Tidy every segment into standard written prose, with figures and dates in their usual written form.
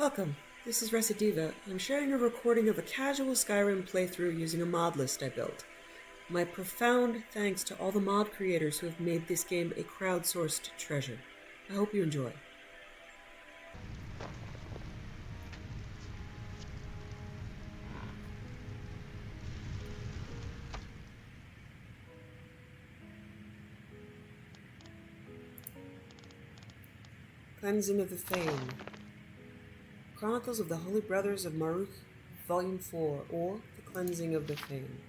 Welcome. This is Recidiva. I'm sharing a recording of a casual Skyrim playthrough using a mod list I built. My profound thanks to all the mod creators who have made this game a crowdsourced treasure. I hope you enjoy. Cleansing of the Fane. Chronicles of the Holy Brothers of Maruk, Volume 4, or The Cleansing of the Fane.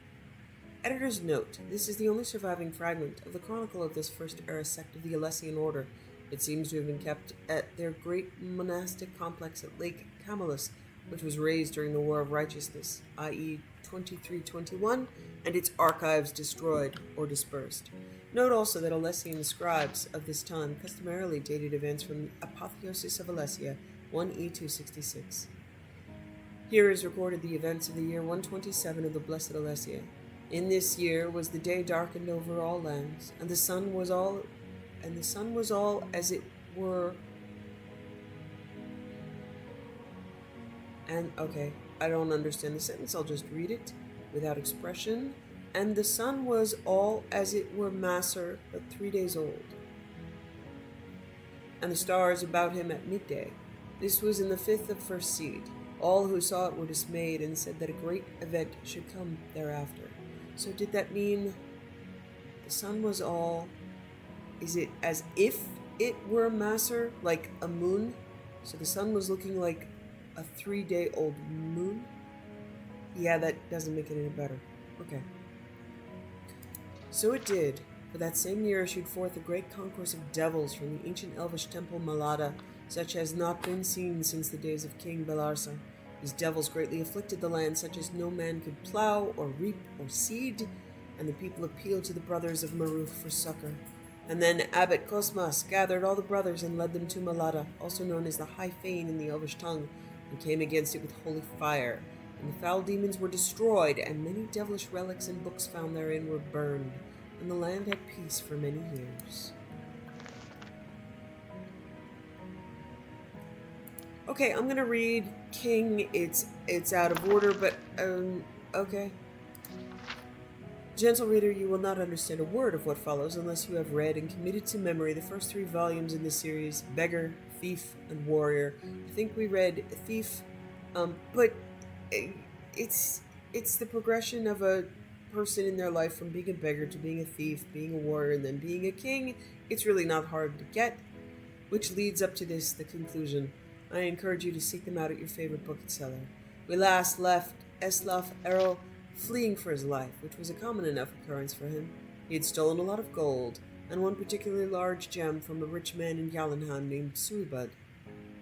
Editor's note: this is the only surviving fragment of the chronicle of this first-era sect of the Alessian Order. It seems to have been kept at their great monastic complex at Lake Camillus, which was razed during the War of Righteousness, i.e. 2321, and its archives destroyed or dispersed. Note also that Alessian scribes of this time customarily dated events from the Apotheosis of Alessia, 1E266. Here is recorded the events of the year 127 of the Blessed Alessia. In this year was the day darkened over all lands, and the sun was all as it were. And okay, I don't understand the sentence, I'll just read it without expression. And the sun was all as it were maser, but 3 days old, and the stars about him at midday. This was in the 5th of first seed. All who saw it were dismayed and said that a great event should come thereafter. So did that mean the sun was all... Is it as if it were a maser, like a moon? So the sun was looking like a 3-day-old moon? Yeah, that doesn't make it any better. Okay. So it did, for that same year issued forth a great concourse of devils from the ancient elvish temple Malada, such as not been seen since the days of King Belarsa. These devils greatly afflicted the land, such as no man could plow or reap or seed, and the people appealed to the brothers of Maruf for succor. And then Abbot Cosmas gathered all the brothers and led them to Malada, also known as the High Fane in the elvish tongue, and came against it with holy fire. And the foul demons were destroyed, and many devilish relics and books found therein were burned, and the land had peace for many years. Okay, I'm gonna read King. It's out of order, but okay. Gentle reader, you will not understand a word of what follows unless you have read and committed to memory the first 3 volumes in this series: Beggar, Thief, and Warrior. I think we read Thief, but it's the progression of a person in their life from being a beggar to being a thief, being a warrior, and then being a king. It's really not hard to get, which leads up to this, the conclusion. I encourage you to seek them out at your favorite bookseller. We last left Eslaf Errol fleeing for his life, which was a common enough occurrence for him. He had stolen a lot of gold, and one particularly large gem from a rich man in Yalenheim named Suibud.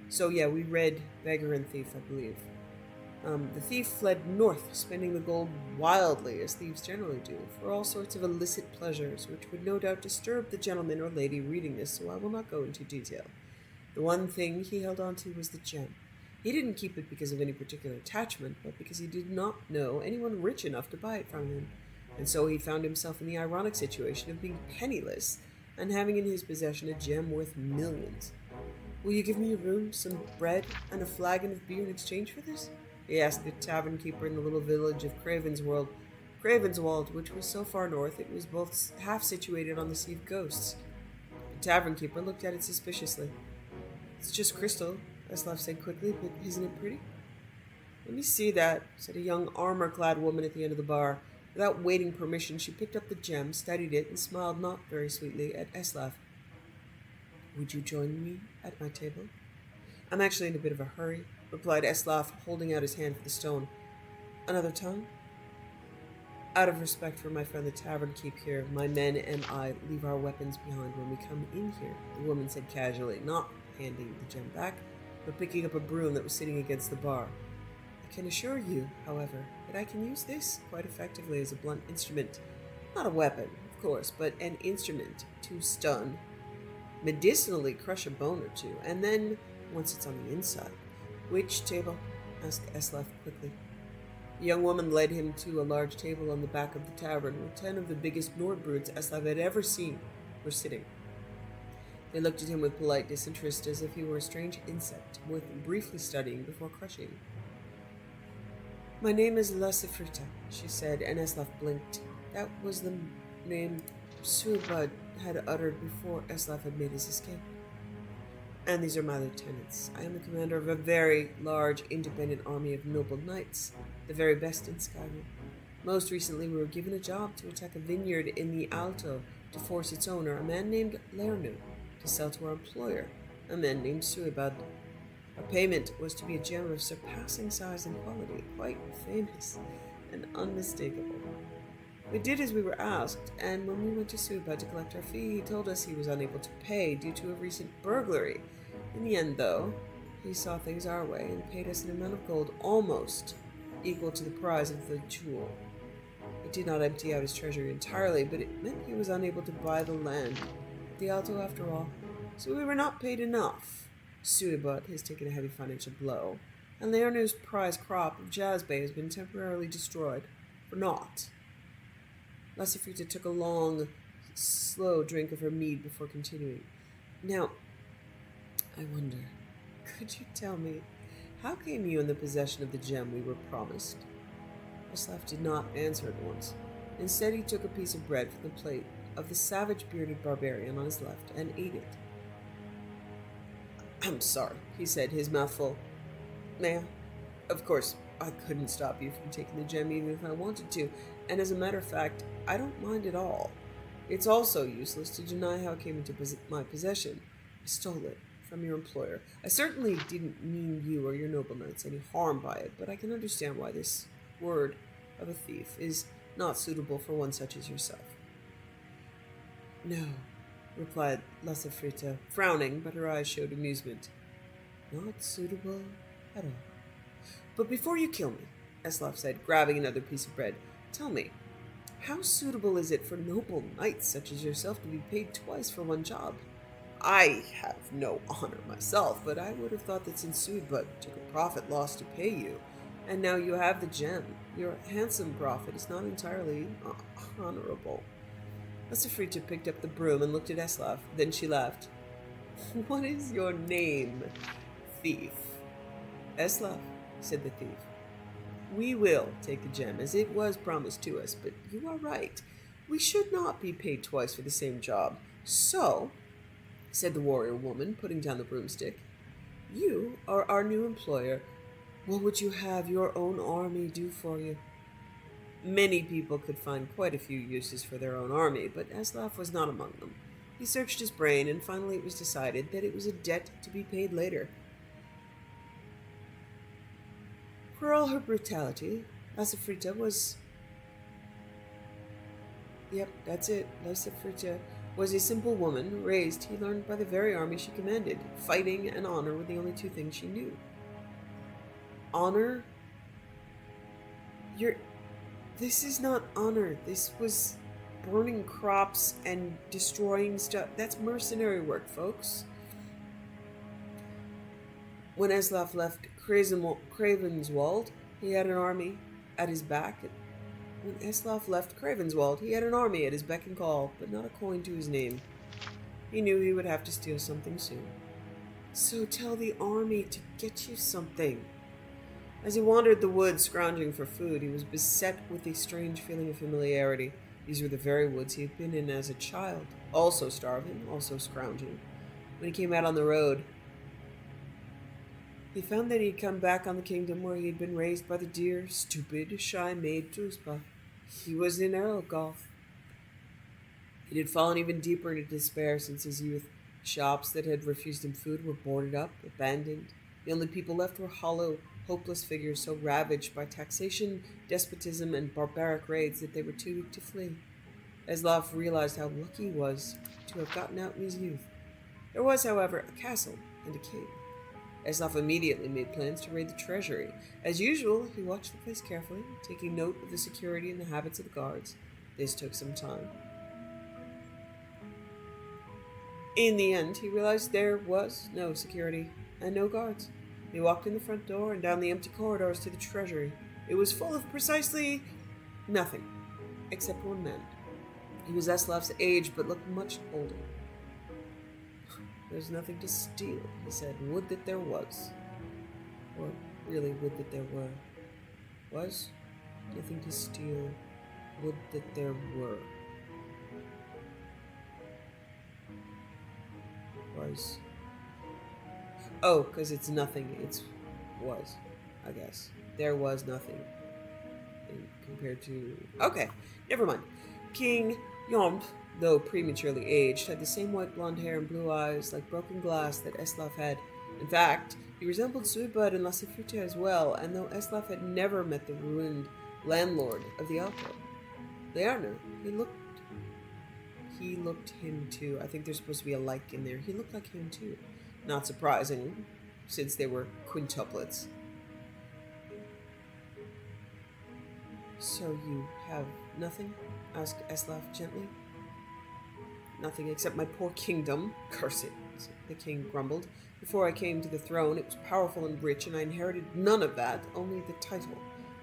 So yeah, we read Beggar and Thief, I believe. The thief fled north, spending the gold wildly, as thieves generally do, for all sorts of illicit pleasures, which would no doubt disturb the gentleman or lady reading this, so I will not go into detail. The one thing he held on to was the gem. He didn't keep it because of any particular attachment, but because he did not know anyone rich enough to buy it from him, and so he found himself in the ironic situation of being penniless and having in his possession a gem worth millions. "Will you give me a room, some bread, and a flagon of beer in exchange for this?" he asked the tavern keeper in the little village of Cravenswald, which was so far north it was both half situated on the Sea of Ghosts. The tavern keeper looked at it suspiciously. "It's just crystal," Eslaf said quickly, "but isn't it pretty?" "Let me see that," said a young armor-clad woman at the end of the bar. Without waiting permission, she picked up the gem, studied it, and smiled not very sweetly at Eslaf. "Would you join me at my table?" "I'm actually in a bit of a hurry," replied Eslaf, holding out his hand for the stone. "Another time?" "Out of respect for my friend the tavern keep here, my men and I leave our weapons behind when we come in here," the woman said casually, not handing the gem back, but picking up a broom that was sitting against the bar. "I can assure you, however, that I can use this quite effectively as a blunt instrument. Not a weapon, of course, but an instrument to stun, medicinally crush a bone or two, and then, once it's on the inside." "Which table?" asked Eslaf quickly. The young woman led him to a large table on the back of the tavern, where 10 of the biggest Nordbroods Eslaf had ever seen were sitting. They looked at him with polite disinterest, as if he were a strange insect worth briefly studying before crushing. "My name is Lasifrita," she said, and Eslaf blinked. That was the name Suibud had uttered before Eslaf had made his escape. "And these are my lieutenants. I am the commander of a very large independent army of noble knights, the very best in Skyrim. Most recently, we were given a job to attack a vineyard in the Alto to force its owner, a man named Lernu, to sell to our employer, a man named Suibud. Our payment was to be a gem of surpassing size and quality, quite famous and unmistakable. We did as we were asked, and when we went to Suibud to collect our fee, he told us he was unable to pay due to a recent burglary. In the end, though, he saw things our way and paid us an amount of gold almost equal to the price of the jewel. It did not empty out his treasury entirely, but it meant he was unable to buy the land at the Alto after all. So we were not paid enough. Suibud has taken a heavy financial blow, and Learner's prize crop of Jazzbay has been temporarily destroyed for naught." Lasifrita took a long, slow drink of her mead before continuing. "Now, I wonder, could you tell me, how came you in the possession of the gem we were promised?" Eslaf did not answer at once. Instead, he took a piece of bread from the plate of the savage-bearded barbarian on his left and ate it. "I'm sorry," he said, his mouth full. "May I? Of course, I couldn't stop you from taking the gem even if I wanted to, and as a matter of fact, I don't mind at all. It's also useless to deny how it came into my possession. I stole it from your employer. I certainly didn't mean you or your noble knights any harm by it, but I can understand why this word of a thief is not suitable for one such as yourself." "No," replied Lasifrita, frowning, but her eyes showed amusement. "Not suitable at all. But before you kill me," Eslaf said, grabbing another piece of bread, "tell me, how suitable is it for noble knights such as yourself to be paid twice for one job? I have no honor myself, but I would have thought that since Suibud took a profit loss to pay you, and now you have the gem, your handsome profit is not entirely honorable." Lasifrita picked up the broom and looked at Eslaf. Then she laughed. "What is your name, thief?" "Eslaf," said the thief. "We will take the gem, as it was promised to us, but you are right. We should not be paid twice for the same job. So," said the warrior woman, putting down the broomstick, "you are our new employer. What would you have your own army do for you?" Many people could find quite a few uses for their own army, but Eslaf was not among them. He searched his brain, and finally it was decided that it was a debt to be paid later. For all her brutality, Lasifrita was... Yep, that's it. Lasifrita was a simple woman, raised, he learned, by the very army she commanded. Fighting and honor were the only two things she knew. Honor? This is not honor. This was burning crops and destroying stuff. That's mercenary work, folks. When Eslaf left Cravenswald, he had an army at his back. When Eslaf left Cravenswald, he had an army at his beck and call, but not a coin to his name. He knew he would have to steal something soon. So tell the army to get you something. As he wandered the woods scrounging for food, he was beset with a strange feeling of familiarity. These were the very woods he had been in as a child, also starving, also scrounging. When he came out on the road, he found that he had come back on the kingdom where he had been raised by the dear, stupid, shy maid Druspa. He was in Erlgoth. He had fallen even deeper into despair since his youth. Shops that had refused him food were boarded up, abandoned. The only people left were hollow, hopeless figures so ravaged by taxation, despotism, and barbaric raids that they were too weak to flee. Eslaf realized how lucky he was to have gotten out in his youth. There was, however, a castle and a king. Eslaf immediately made plans to raid the treasury. As usual, he watched the place carefully, taking note of the security and the habits of the guards. This took some time. In the end, he realized there was no security and no guards. He walked in the front door and down the empty corridors to the treasury. It was full of precisely nothing, except one man. He was Eslaf's age, but looked much older. There's nothing to steal, he said. Would that there was. Or really, would that there were. Was? Nothing to steal. Would that there were. Was. Oh, because it's nothing. It's was, I guess. There was nothing. Compared to... Okay, never mind. King Yomp, though prematurely aged, had the same white blonde hair and blue eyes like broken glass that Eslaf had. In fact, he resembled Suibud and Lasafrita as well, and though Eslaf had never met the ruined landlord of the Alto, Learner, he looked him too. I think there's supposed to be a like in there. He looked like him too. Not surprising, since they were quintuplets. So you have nothing? Asked Eslaf gently. Nothing except my poor kingdom. Curse it, the king grumbled. Before I came to the throne, it was powerful and rich, and I inherited none of that, only the title.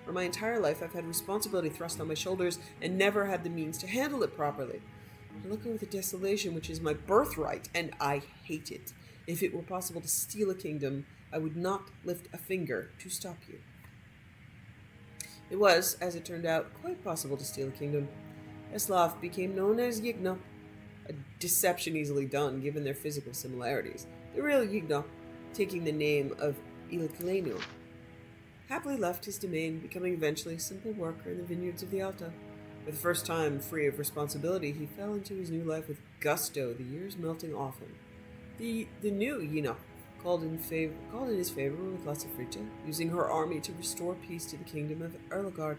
For my entire life, I've had responsibility thrust on my shoulders and never had the means to handle it properly. I look over the desolation which is my birthright, and I hate it. If it were possible to steal a kingdom, I would not lift a finger to stop you. It was, as it turned out, quite possible to steal a kingdom. Eslaf became known as Yigna, a deception easily done given their physical similarities. The real Yigna, taking the name of Ilklenu, happily left his domain, becoming eventually a simple worker in the vineyards of the Alta. For the first time, free of responsibility, he fell into his new life with gusto, the years melting off him. The new Yigna called in his favor with Lasafrita, using her army to restore peace to the kingdom of Erlagard.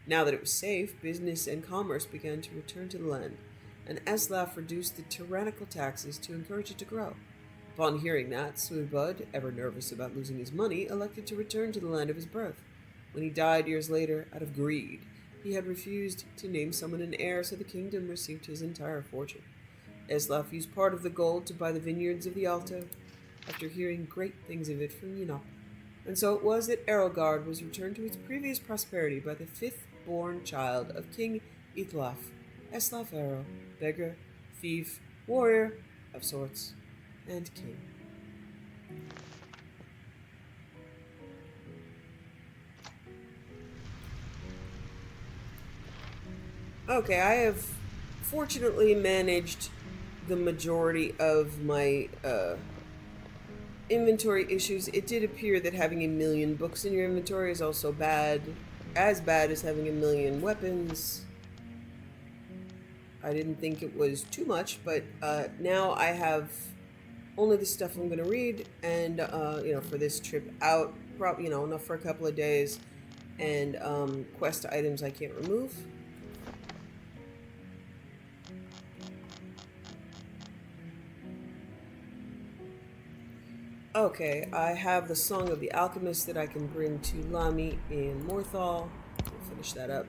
Now that it was safe, business and commerce began to return to the land, and Eslaf reduced the tyrannical taxes to encourage it to grow. Upon hearing that, Suibud, ever nervous about losing his money, elected to return to the land of his birth. When he died years later, out of greed, he had refused to name someone an heir, so the kingdom received his entire fortune. Eslaf used part of the gold to buy the vineyards of the Alto, after hearing great things of it from Yunop. And so it was that Erlgard was returned to its previous prosperity by the fifth-born child of King Itlaf, Eslaf Arrow, beggar, thief, warrior of sorts, and king. Okay, I have fortunately managed the majority of my inventory issues. It did appear that having a million books in your inventory is also bad. As bad as having a million weapons. I didn't think it was too much, but now I have only the stuff I'm going to read, and for this trip out, probably enough for a couple of days, and quest items I can't remove. Okay, I have the Song of the Alchemist that I can bring to Lami in Morthal. We'll finish that up.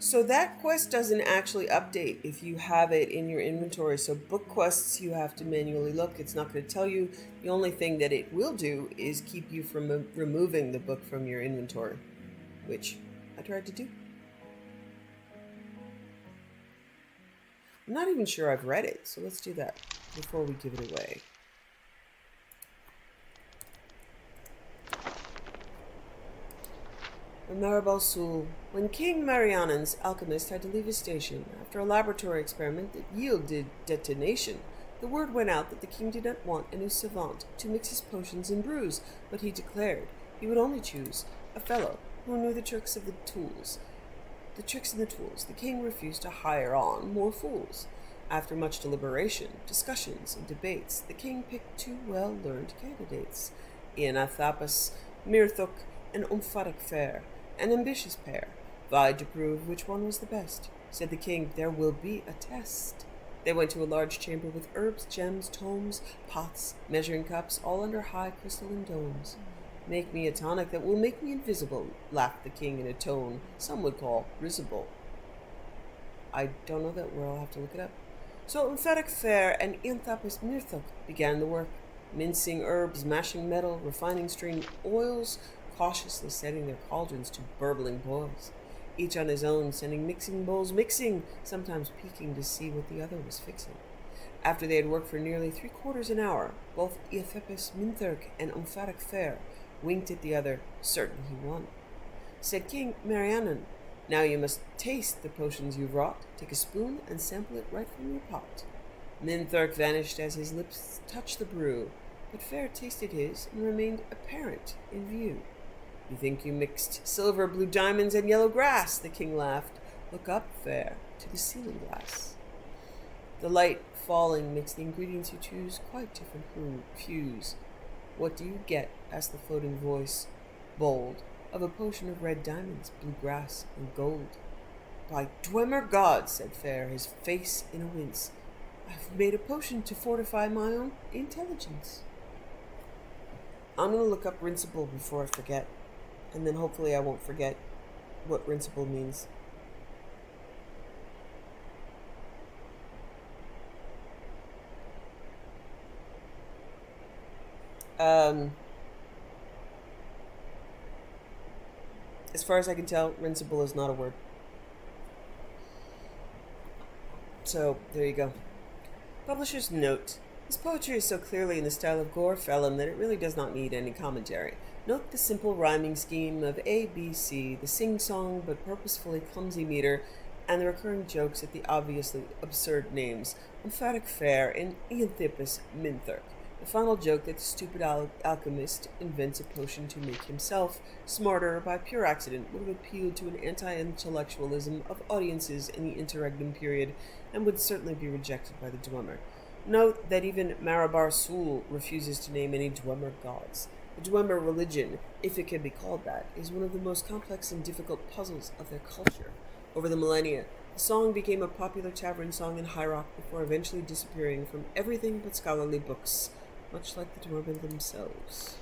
So that quest doesn't actually update if you have it in your inventory. So book quests, you have to manually look. It's not going to tell you. The only thing that it will do is keep you from removing the book from your inventory, which I tried to do. I'm not even sure I've read it, so let's do that before we give it away. Maribel Sul. When King Marianan's alchemist had to leave his station after a laboratory experiment that yielded detonation, the word went out that the king did not want a new savant to mix his potions and brews, but he declared he would only choose a fellow who knew the tricks of the tools. The tricks and the tools. The king refused to hire on more fools. After much deliberation, discussions, and debates, the king picked two well-learned candidates, Ianathapas, Mirthuk, and Umfarik Fair, an ambitious pair, vied to prove which one was the best. Said the king, "There will be a test." They went to a large chamber with herbs, gems, tomes, pots, measuring cups, all under high crystalline domes. "Make me a tonic that will make me invisible," laughed the king in a tone some would call risible. I don't know that word, I'll have to look it up. So Umfarik Fair and Ianthapis Mirthuk began the work, mincing herbs, mashing metal, refining string oils, cautiously setting their cauldrons to burbling boils. each on his own, sending mixing bowls mixing, sometimes peeking to see what the other was fixing. After they had worked for nearly 3/4 an hour, both Eothepis Minthurk and Ompharic Fair winked at the other, certain he won. Said King Marianan, "Now you must taste the potions you've wrought. Take a spoon and sample it right from your pot." Minthurk vanished as his lips touched the brew, but Fair tasted his and remained apparent in view. "You think you mixed silver, blue diamonds, and yellow grass," the king laughed. "Look up, Fair, to the ceiling glass." The light falling makes the ingredients you choose quite different hues. "What do you get?" asked the floating voice, bold, "of a potion of red diamonds, blue grass, and gold." "By Dwemer God," said Fair, his face in a wince, "I've made a potion to fortify my own intelligence." I'm going to look up rinsable before I forget, and then hopefully I won't forget what rinsable means. As far as I can tell, rinsable is not a word. So, there you go. Publisher's note. This poetry is so clearly in the style of Guar that it really does not need any commentary. Note the simple rhyming scheme of A, B, C, the sing-song but purposefully clumsy meter, and the recurring jokes at the obviously absurd names, Emphatic Fair and Eothepis Minthurk. The final joke that the stupid alchemist invents a potion to make himself smarter by pure accident would have appealed to an anti-intellectualism of audiences in the interregnum period and would certainly be rejected by the Dwemer. Note that even Marabar Sul refuses to name any Dwemer gods. The Dwemer religion, if it can be called that, is one of the most complex and difficult puzzles of their culture. Over the millennia, the song became a popular tavern song in High Rock before eventually disappearing from everything but scholarly books, much like the Dwemer themselves.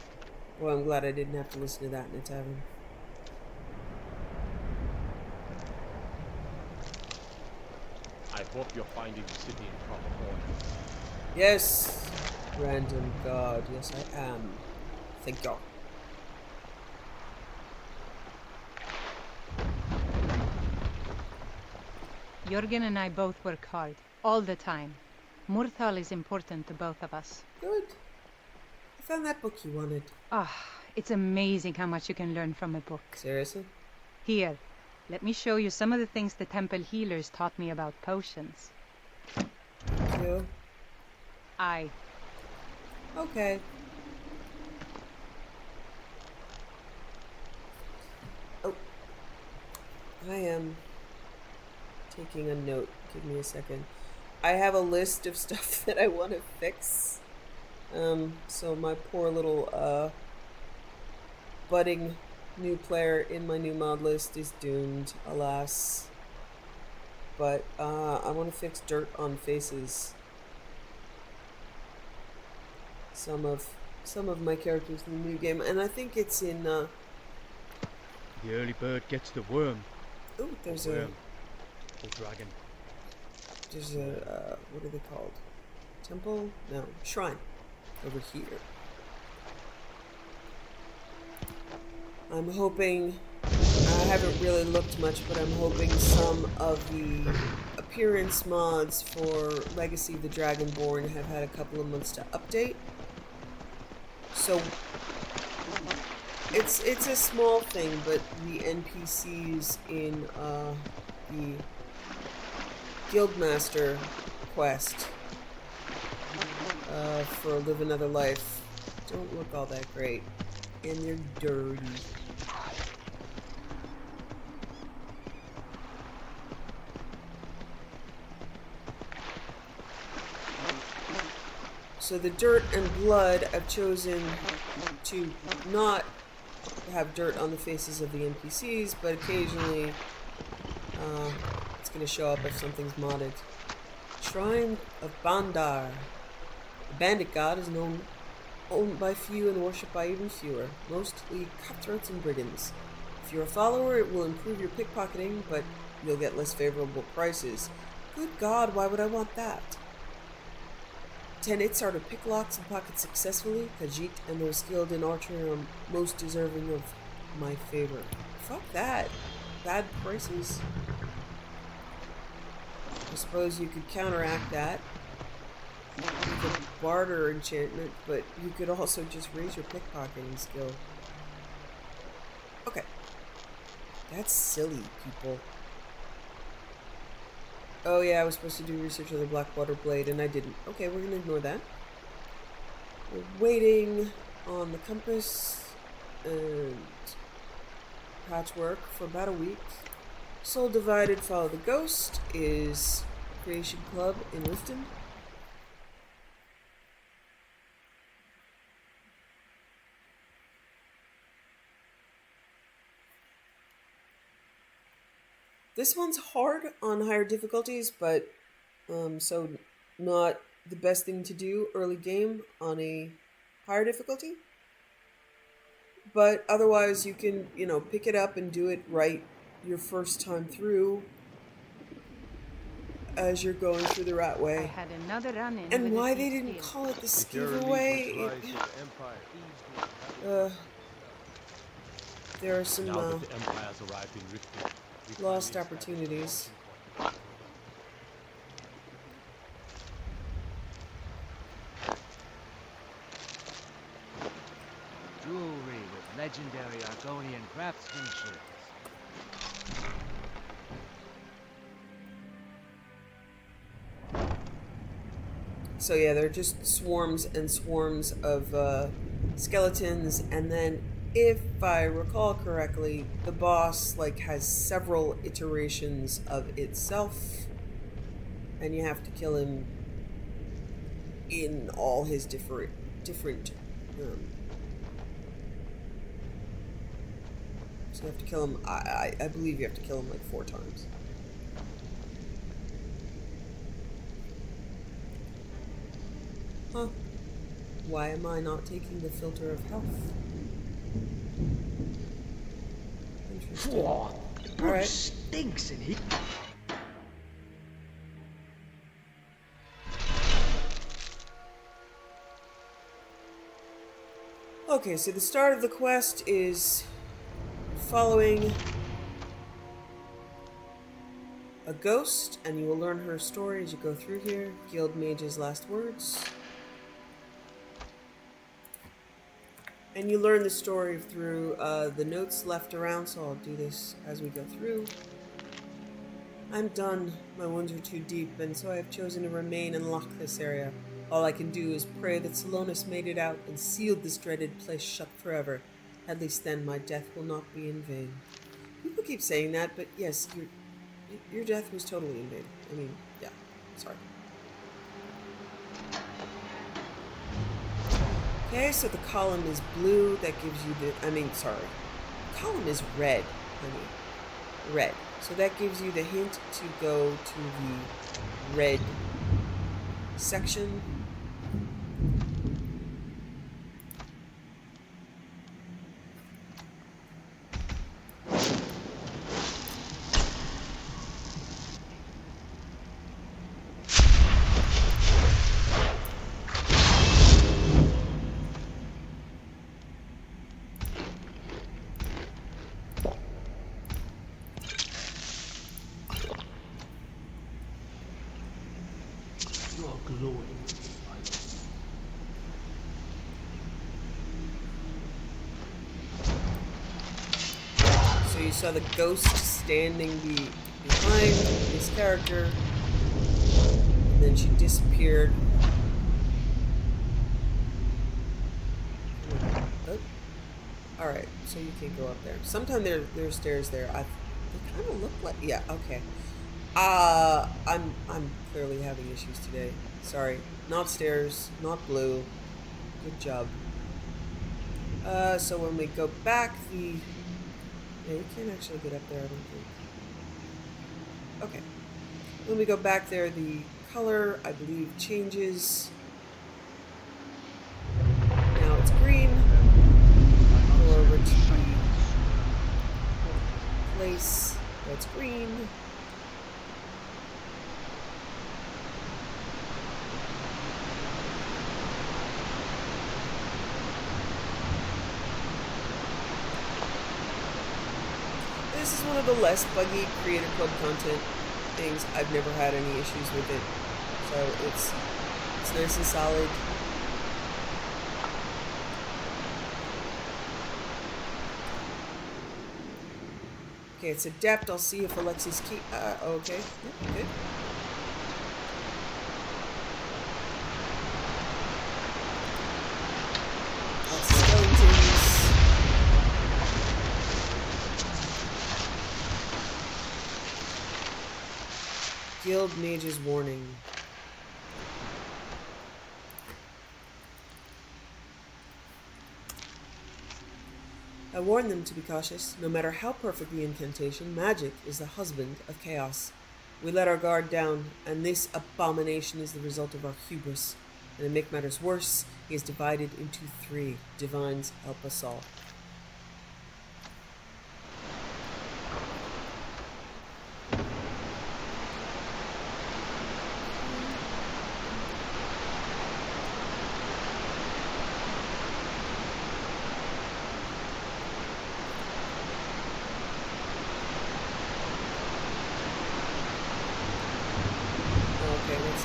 Boy, I'm glad I didn't have to listen to that in a tavern. I hope you're finding the city in proper order. Yes, random god, yes I am. Thank God. Jürgen and I both work hard, all the time. Murthal is important to both of us. Good. I found that book you wanted. It's amazing how much you can learn from a book. Seriously? Here, let me show you some of the things the temple healers taught me about potions. You? Aye. Okay. Oh. I am taking a note. Give me a second. I have a list of stuff that I want to fix. So my poor little, budding new player in my new mod list is doomed, alas. But, I want to fix dirt on faces. Some of my characters in the new game, and I think it's in, The early bird gets the worm. Ooh, there's or worm. Or dragon. There's a, what are they called? Temple? No, shrine. Over here. I'm hoping, I haven't really looked much, but I'm hoping some of the appearance mods for Legacy of the Dragonborn have had a couple of months to update. So, it's a small thing, but the NPCs in, the Guildmaster quest for Live Another Life don't look all that great, and they're dirty. So the dirt and blood, I've chosen to not have dirt on the faces of the NPCs, but occasionally it's going to show up if something's modded. Shrine of Bandar. The bandit god is owned by few and worshipped by even fewer, mostly cutthroats and brigands. If you're a follower, it will improve your pickpocketing, but you'll get less favorable prices. Good God, why would I want that? 10 hits are to pick locks and pockets successfully. Khajiit and those skilled in archery are most deserving of my favor. Fuck that. bad prices. I suppose you could counteract that with a barter enchantment, but you could also just raise your pickpocketing skill. Okay. That's silly, people. Oh yeah, I was supposed to do research on the Blackwater Blade, and I didn't. Okay, we're gonna ignore that. We're waiting on the compass and patchwork for about a week. Soul Divided, Follow the Ghost is Creation Club in Lifton. This one's hard on higher difficulties, but so not the best thing to do early game on a higher difficulty. But otherwise, you can, pick it up and do it right your first time through as you're going through the rat I way. had another run-in And with why a they thief didn't here. call it the If your Skeever allegiance Way, lies to the Empire, there are some now that the Empire has arrived in Riften, we lost finally established opportunities. our important Jewelry with legendary Argonian craftsmanship. So yeah, they're just swarms and swarms of skeletons, and then if I recall correctly, the boss has several iterations of itself, and you have to kill him in all his different so you have to kill him. I believe you have to kill him 4 times. Huh. Why am I not taking the filter of health? Interesting. Alright. Stinks in here. Okay, so the start of the quest is following a ghost, and you will learn her story as you go through here. Guild Mage's last words. And you learn the story through the notes left around, so I'll do this as we go through. I'm done. My wounds are too deep, and so I have chosen to remain and lock this area. All I can do is pray that Salonis made it out and sealed this dreaded place shut forever. At least then my death will not be in vain. People keep saying that, but yes, your death was totally in vain. I mean, yeah, sorry. Okay, so the column is blue. That gives you the, the column is red, honey. Red. So that gives you the hint to go to the red section. So you saw the ghost standing behind this character, and then she disappeared. Oh. Alright, so you can't go up there. Sometimes there's stairs there. They kind of look like, yeah, okay. I'm clearly having issues today. Sorry. Not stairs, not blue. Good job. So when we go back, yeah, you can't actually get up there, I don't think. Okay. When we go back there, the color, I believe, changes. Now it's green. Go over to the place that's green. This this is one of the less buggy Creator Club content things. I've never had any issues with it. So it's nice and solid. Okay, it's adept. I'll see if Alexi's key. Okay. Yep, good. Lots of skeletons. Guild Mage's Warning. I warn them to be cautious. No matter how perfect the incantation, magic is the husband of chaos. We let our guard down, and this abomination is the result of our hubris. And to make matters worse, he is divided into 3. Divines, help us all.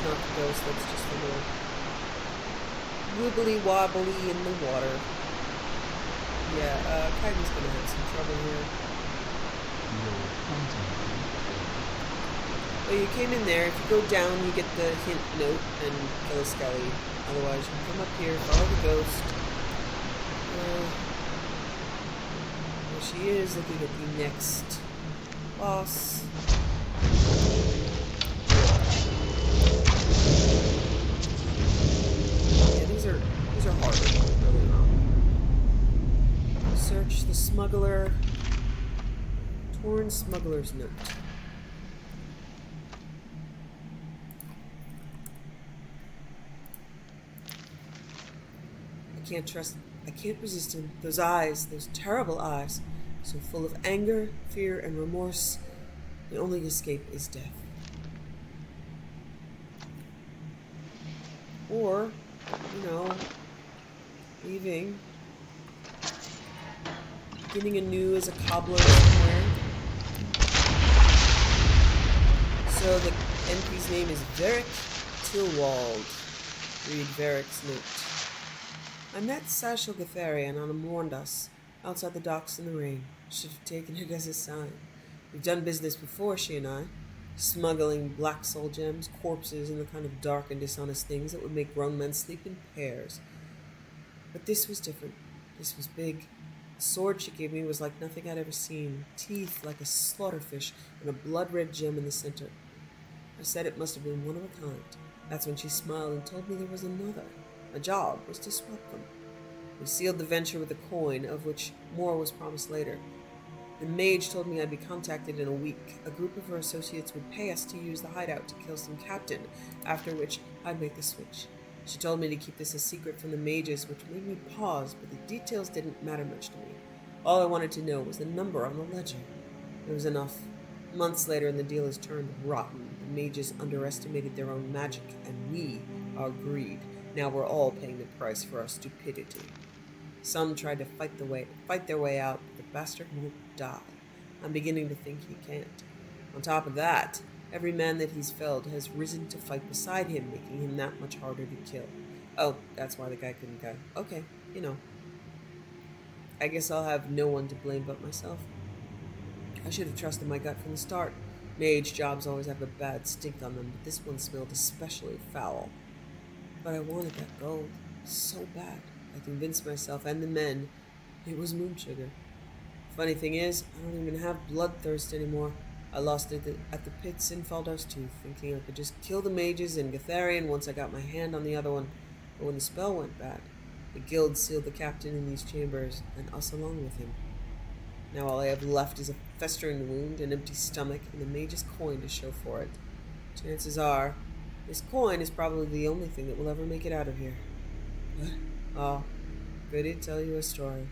Not the ghost, that's just a little wibbly wobbly in the water. Yeah, Kaidan's gonna have some trouble here. Well, you came in there. If you go down, you get the hint note and kill a skelly. Otherwise, you can come up here, follow the ghost. There she is, looking at the next boss. These are hard. Really wrong. Search the smuggler. Torn smuggler's note. I can't resist him. Those eyes, those terrible eyes, so full of anger, fear, and remorse. The only escape is death. Or, you know, leaving, beginning anew as a cobbler somewhere. So the NP's name is Varric Tilwald. Read Varric's note. I met Sashel Gatharian on a Morndas outside the docks in the rain. Should have taken it as a sign. We've done business before, she and I. Smuggling black soul gems, corpses, and the kind of dark and dishonest things that would make grown men sleep in pairs. But this was different. This was big. The sword she gave me was like nothing I'd ever seen. Teeth like a slaughterfish, and a blood-red gem in the center. I said it must have been one of a kind. That's when she smiled and told me there was another. My job was to swap them. We sealed the venture with a coin, of which more was promised later. The mage told me I'd be contacted in a week. A group of her associates would pay us to use the hideout to kill some captain, after which I'd make the switch. She told me to keep this a secret from the mages, which made me pause, but the details didn't matter much to me. All I wanted to know was the number on the ledger. It was enough. Months later, and the deal has turned rotten. The mages underestimated their own magic, and we, our greed. Now we're all paying the price for our stupidity. Some tried to fight their way out, but the bastard won't die. I'm beginning to think he can't. On top of that, every man that he's felled has risen to fight beside him, making him that much harder to kill. Oh, that's why the guy couldn't go. Okay, you know. I guess I'll have no one to blame but myself. I should have trusted my gut from the start. Mage jobs always have a bad stink on them, but this one smelled especially foul. But I wanted that gold so bad. I convinced myself and the men it was moon sugar. Funny thing is, I don't even have bloodthirst anymore. I lost it at the pits in Faldar's Tooth, thinking I could just kill the mages and Gatharian once I got my hand on the other one. But when the spell went bad, the guild sealed the captain in these chambers, and us along with him. Now all I have left is a festering wound, an empty stomach, and the mage's coin to show for it. Chances are, this coin is probably the only thing that will ever make it out of here. But, oh, could it tell you a story?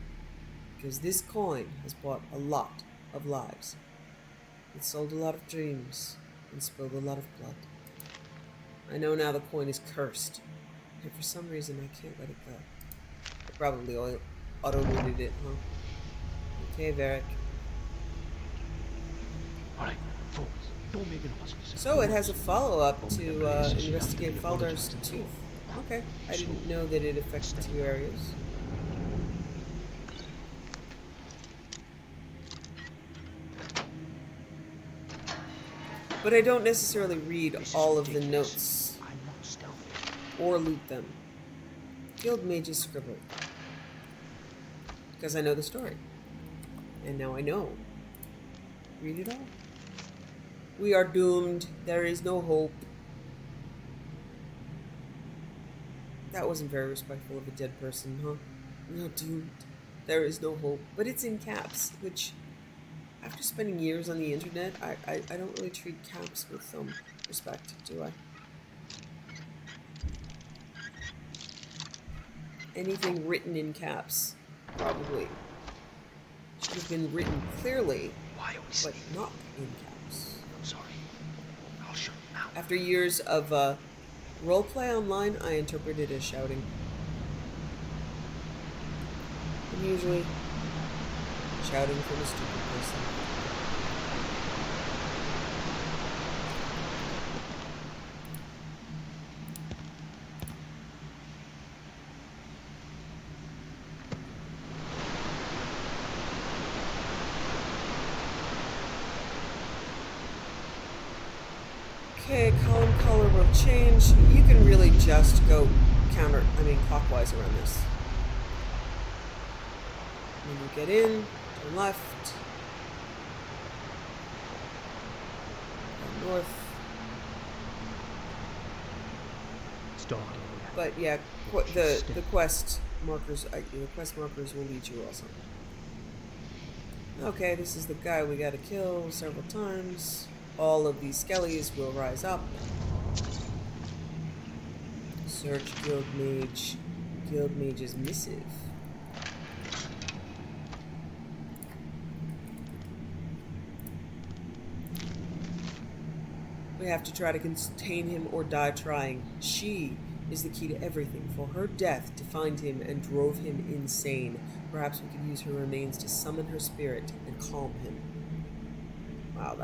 Because this coin has bought a lot of lives. It sold a lot of dreams and spilled a lot of blood. I know now the coin is cursed, and for some reason I can't let it go. I probably auto-wounded it, huh? Okay, Varric. Alright, folks, don't make an ass of yourself. So it has a follow-up to investigate Faldar's tooth. Okay, I didn't know that it affects 2 areas. But I don't necessarily read all of the notes I'm not stealthy. or loot them. Guild mages scribble. Because I know the story. And now I know. Read it all. We are doomed. There is no hope. That wasn't very respectful of a dead person, huh? We are doomed. There is no hope. But it's in caps, which, after spending years on the internet, I don't really treat caps with respect, do I? Anything written in caps, probably, should have been written clearly, but not in caps. I'm sorry. I'll shoot now. After years of roleplay online, I interpret it as shouting. And usually, shouting from a stupid person. Okay, column color will change. You can really just go clockwise around this. When you get in, turn left, turn north. It's dark. But yeah, the quest markers will lead you also. Okay, this is the guy we gotta kill several times. All of these skellies will rise up. Search Guild Mage. Guild Mage's missive. We have to try to contain him or die trying. She is the key to everything, for her death defined him and drove him insane. Perhaps we could use her remains to summon her spirit and calm him. Wow,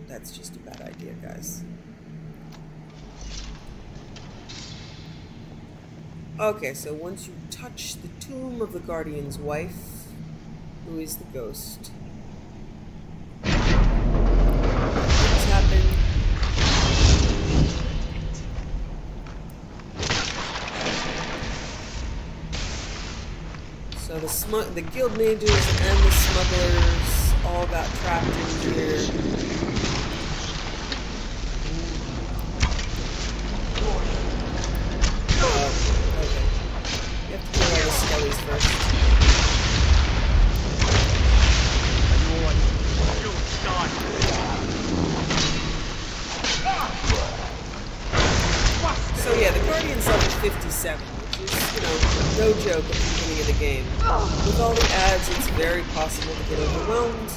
that's just a bad idea, guys. Okay, so once you touch the tomb of the Guardian's wife, who is the ghost, things happen. So the guild mages and the smugglers all got trapped in here. Okay. You have to kill all the skellies first. So yeah, the Guardian's level 57, which is, no joke at the beginning of the game. With all the ads, it's very possible to get overwhelmed,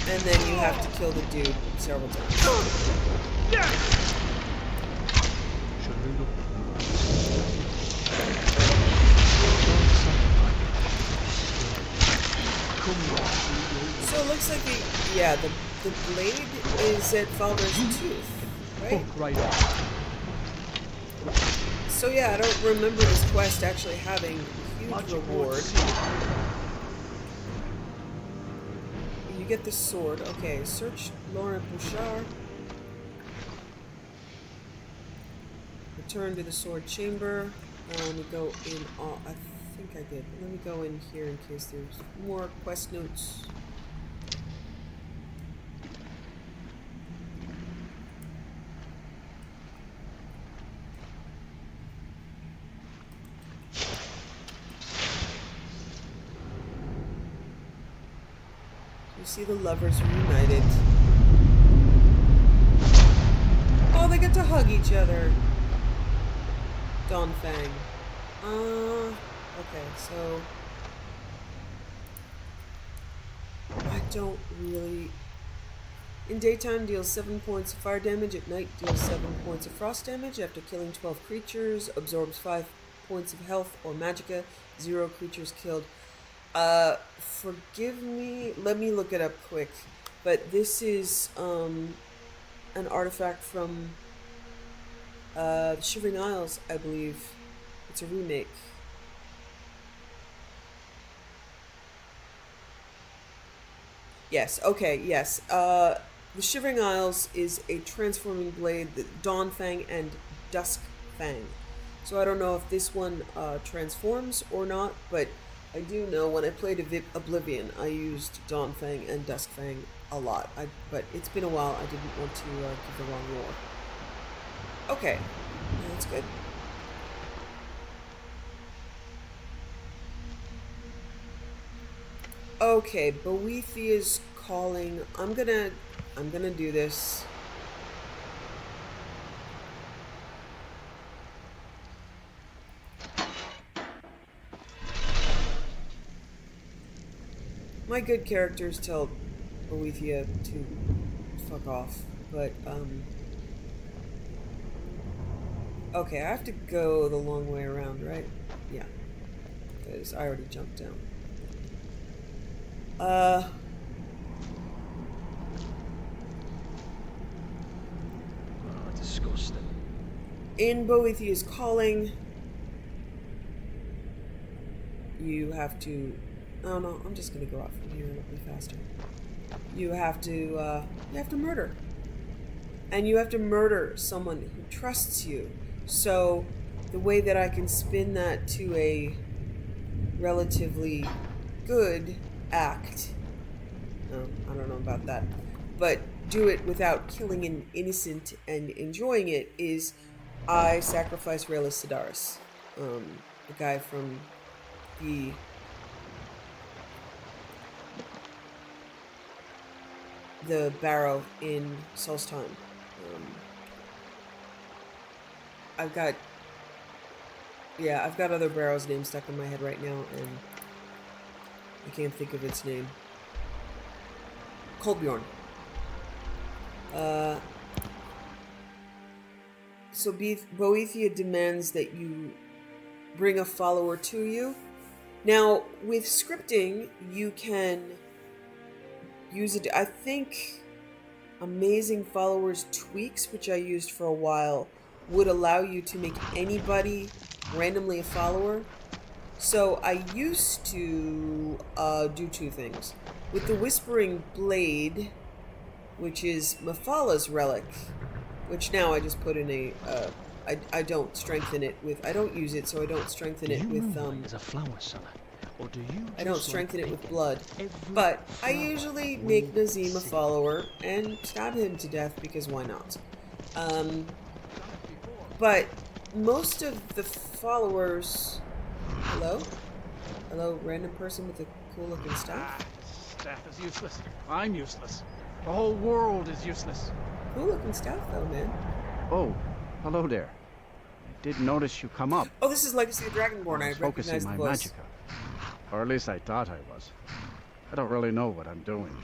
and then you have to kill the dude several times. So it looks like the blade is at Faldar's tooth, right? Right off. So yeah, I don't remember this quest actually having a huge reward. You get the sword. Okay, search Laurent Bouchard. Return to the sword chamber. Let me go in. I think I did. Let me go in here in case there's more quest notes. You see the lovers reunited. Oh, they get to hug each other. Dawnfang. Okay, so I don't really. In daytime, deals 7 points of fire damage. At night, deals 7 points of frost damage. After killing 12 creatures, absorbs 5 points of health or magicka. 0 creatures killed. Forgive me. Let me look it up quick. but this is an artifact from the Shivering Isles, I believe. It's a remake. Yes, okay, yes. The Shivering Isles is a transforming blade, the Dawn Fang and Dusk Fang. So I don't know if this one transforms or not, but I do know when I played Oblivion, I used Dawn Fang and Dusk Fang a lot. But it's been a while, I didn't want to give the wrong roar. Okay, that's good. Okay, Boethia's calling. I'm gonna do this. My good characters tell Boethia to fuck off, but okay, I have to go the long way around, right? Yeah, because I already jumped down. Oh, disgusting. In Boethia's calling, you have to... Oh no, I'm just gonna go out from here, it'll be faster. You have to murder. And you have to murder someone who trusts you. So, the way that I can spin that to a relatively good act... No, I don't know about that. But do it without killing an innocent and enjoying it is I sacrifice Rayla Sidaris, the guy from the barrow in Solstheim. I've got other barrows names stuck in my head right now, and I can't think of its name. Kolbjorn. So Boethia demands that you bring a follower to you. Now, with scripting, you can use it. I think Amazing Followers tweaks, which I used for a while, would allow you to make anybody randomly a follower. So I used to do two things. With the Whispering Blade, which is Mephala relic, which now I just put in a... I don't strengthen it with... I don't use it, so I don't strengthen it with... As a flower seller, or do you I don't strengthen it with blood. But I usually make Nazim a follower and stab him to death, because why not? But most of the followers... Hello? Hello, random person with a cool looking staff? Staff is useless. I'm useless. The whole world is useless. Cool looking staff though, man. Oh, hello there. I did notice you come up. Oh, this is Legacy of Dragonborn. I was recognize focusing the my voice. magicka. Or at least I thought I was. I don't really know what I'm doing.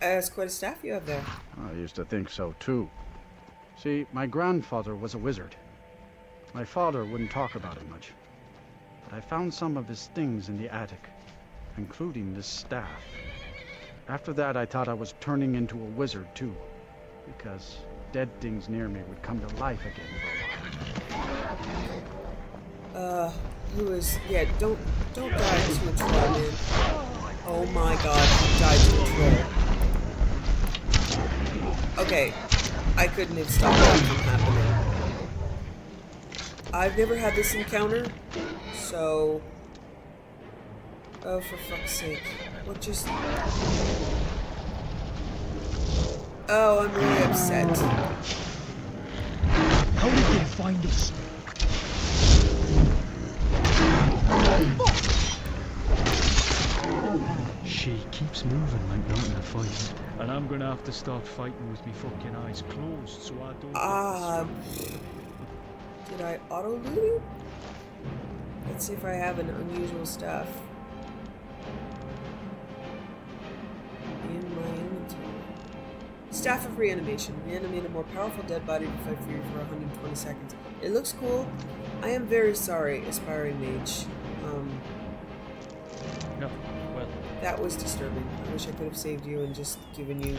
That's quite a staff you have there. I used to think so too. See, my grandfather was a wizard. My father wouldn't talk about it much. But I found some of his things in the attic, including this staff. After that, I thought I was turning into a wizard too, because dead things near me would come to life again for a while. Who is... Yeah, don't die to a troll, man. Oh my god, he died to a troll. Okay, I couldn't have stopped that from happening. I've never had this encounter, so... Oh, for fuck's sake. What just... Oh, I'm really upset. How did they find us? She keeps moving like not in a fight. And I'm gonna have to start fighting with me fucking eyes closed so I don't Did I auto-loot it? Let's see if I have an unusual staff in my inventory. Staff of Reanimation. Reanimate a more powerful dead body to fight for you for 120 seconds. It looks cool. I am very sorry, aspiring mage. No, well, That was disturbing. I wish I could have saved you and just given you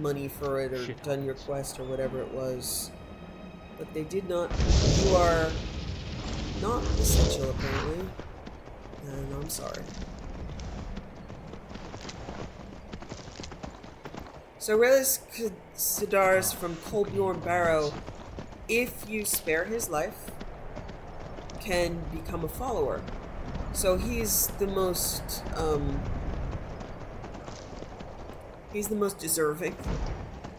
money for it or Shit done your happens. quest or whatever it was. But they did not. You are not essential, apparently. And I'm sorry. So Relis Sidaris from Kolbjorn Barrow, if you spare his life, can become a follower. So he's the most deserving.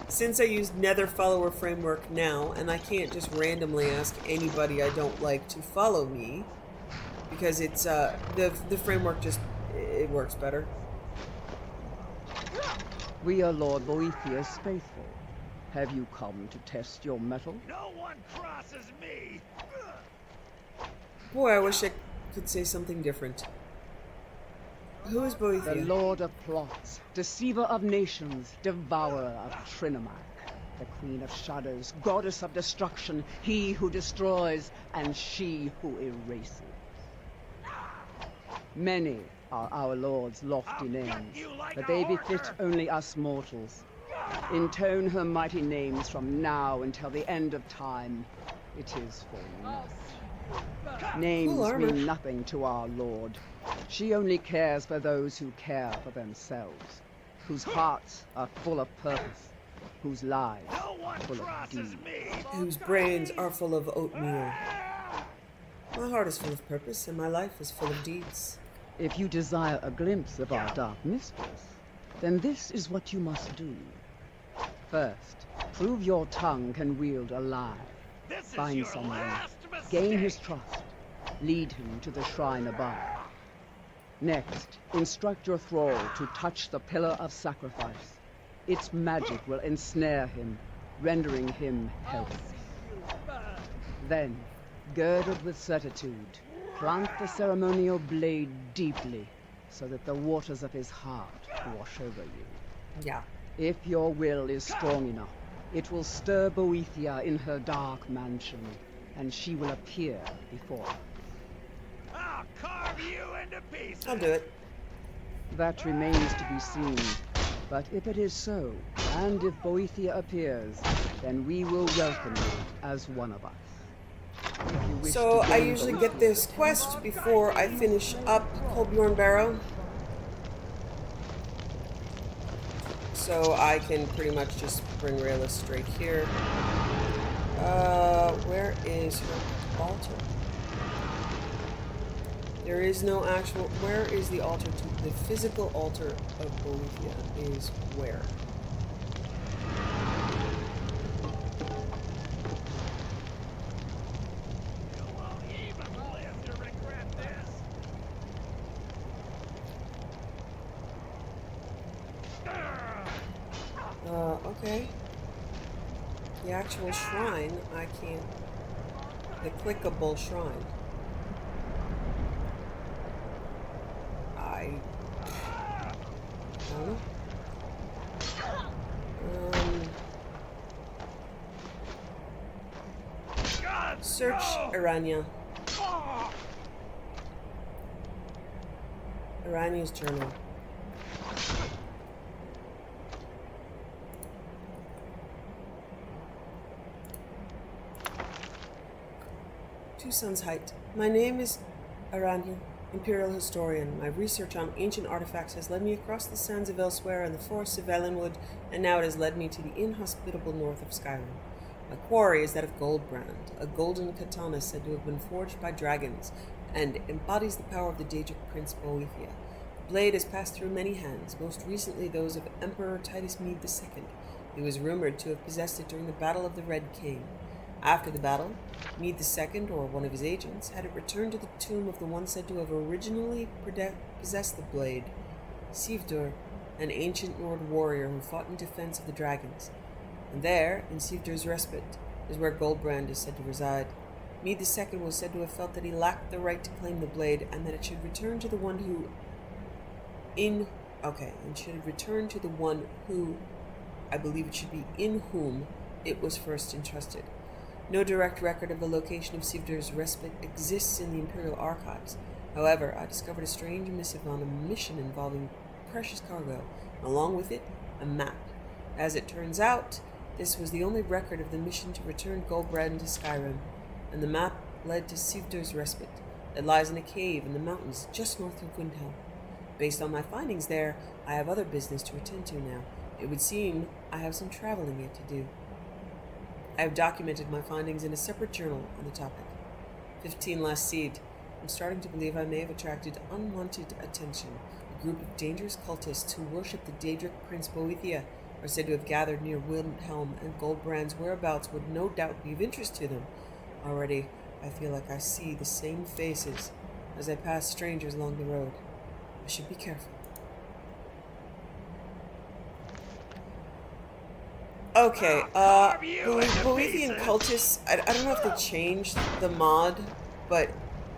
Since I use Nether follower framework now, and I can't just randomly ask anybody I don't like to follow me, because it's the framework just it works better. We are Lord Boethiah's faithful. Have you come to test your mettle? No one crosses me! Boy, I wish I could say something different. Who is The Boethia? Lord of plots, deceiver of nations, devourer of Trinamak, the Queen of Shadows, goddess of destruction, he who destroys, and she who erases. Many are our Lord's lofty names, but they befit only us mortals. Intone her mighty names from now until the end of time. It is for enough. Names Cool armor. mean nothing to our Lord. She only cares for those who care for themselves, whose hearts are full of purpose, whose lives full of deed. Whose brains are full of oatmeal. My heart is full of purpose, and my life is full of deeds. If you desire a glimpse of our dark mistress, then this is what you must do. First, prove your tongue can wield a lie. Find someone, gain his trust, lead him to the shrine above. Next, instruct your thrall to touch the pillar of sacrifice. Its magic will ensnare him, rendering him helpless. Then, girded with certitude, plant the ceremonial blade deeply, so that the waters of his heart wash over you. Yeah. If your will is strong enough, it will stir Boethia in her dark mansion, and she will appear before us. I'll carve you into pieces! I'll do it. That remains to be seen. But if it is so, and if Boethia appears, then we will welcome you as one of us. If you wish So to I gain usually get this quest before I finish up Kolbjorn Barrow. So I can pretty much just bring Rayla straight here. Where is her altar? There is no actual... Where is the altar to... The physical altar of Boethia is where? You won't even live to regret this! Okay. The actual shrine, I can't... The clickable shrine. I don't know. Search Aranya. Aranya's journal. Two Suns Height. My name is Aranya, Imperial Historian. My research on ancient artifacts has led me across the sands of Elsewhere and the forests of Valenwood, and now it has led me to the inhospitable north of Skyrim. My quarry is that of Goldbrand, a golden katana said to have been forged by dragons, and embodies the power of the Daedric Prince Boethia. The blade has passed through many hands, most recently those of Emperor Titus Mede II. He was rumored to have possessed it during the Battle of the Red King. After the battle, Mede II, or one of his agents, had it returned to the tomb of the one said to have originally possessed the blade, Sivdur, an ancient Nord warrior who fought in defense of the dragons. And there, in Sivdur's respite, is where Goldbrand is said to reside. Mede II was said to have felt that he lacked the right to claim the blade, and that it should return to the one who... I believe it should be in whom it was first entrusted. No direct record of the location of Sivdur's respite exists in the Imperial archives. However, I discovered a strange missive on a mission involving precious cargo, and along with it, a map. As it turns out, this was the only record of the mission to return Goldbrand to Skyrim, and the map led to Sivdur's Respite. It lies in a cave in the mountains just north of Windhelm. Based on my findings there, I have other business to attend to now. It would seem I have some traveling yet to do. I have documented my findings in a separate journal on the topic. 15 last seed. I'm starting to believe I may have attracted unwanted attention. A group of dangerous cultists who worship the Daedric Prince Boethia are said to have gathered near Windhelm, and Goldbrand's whereabouts would no doubt be of interest to them. Already, I feel like I see the same faces as I pass strangers along the road. I should be careful. Okay, Boethian cultists, I don't know if they changed the mod, but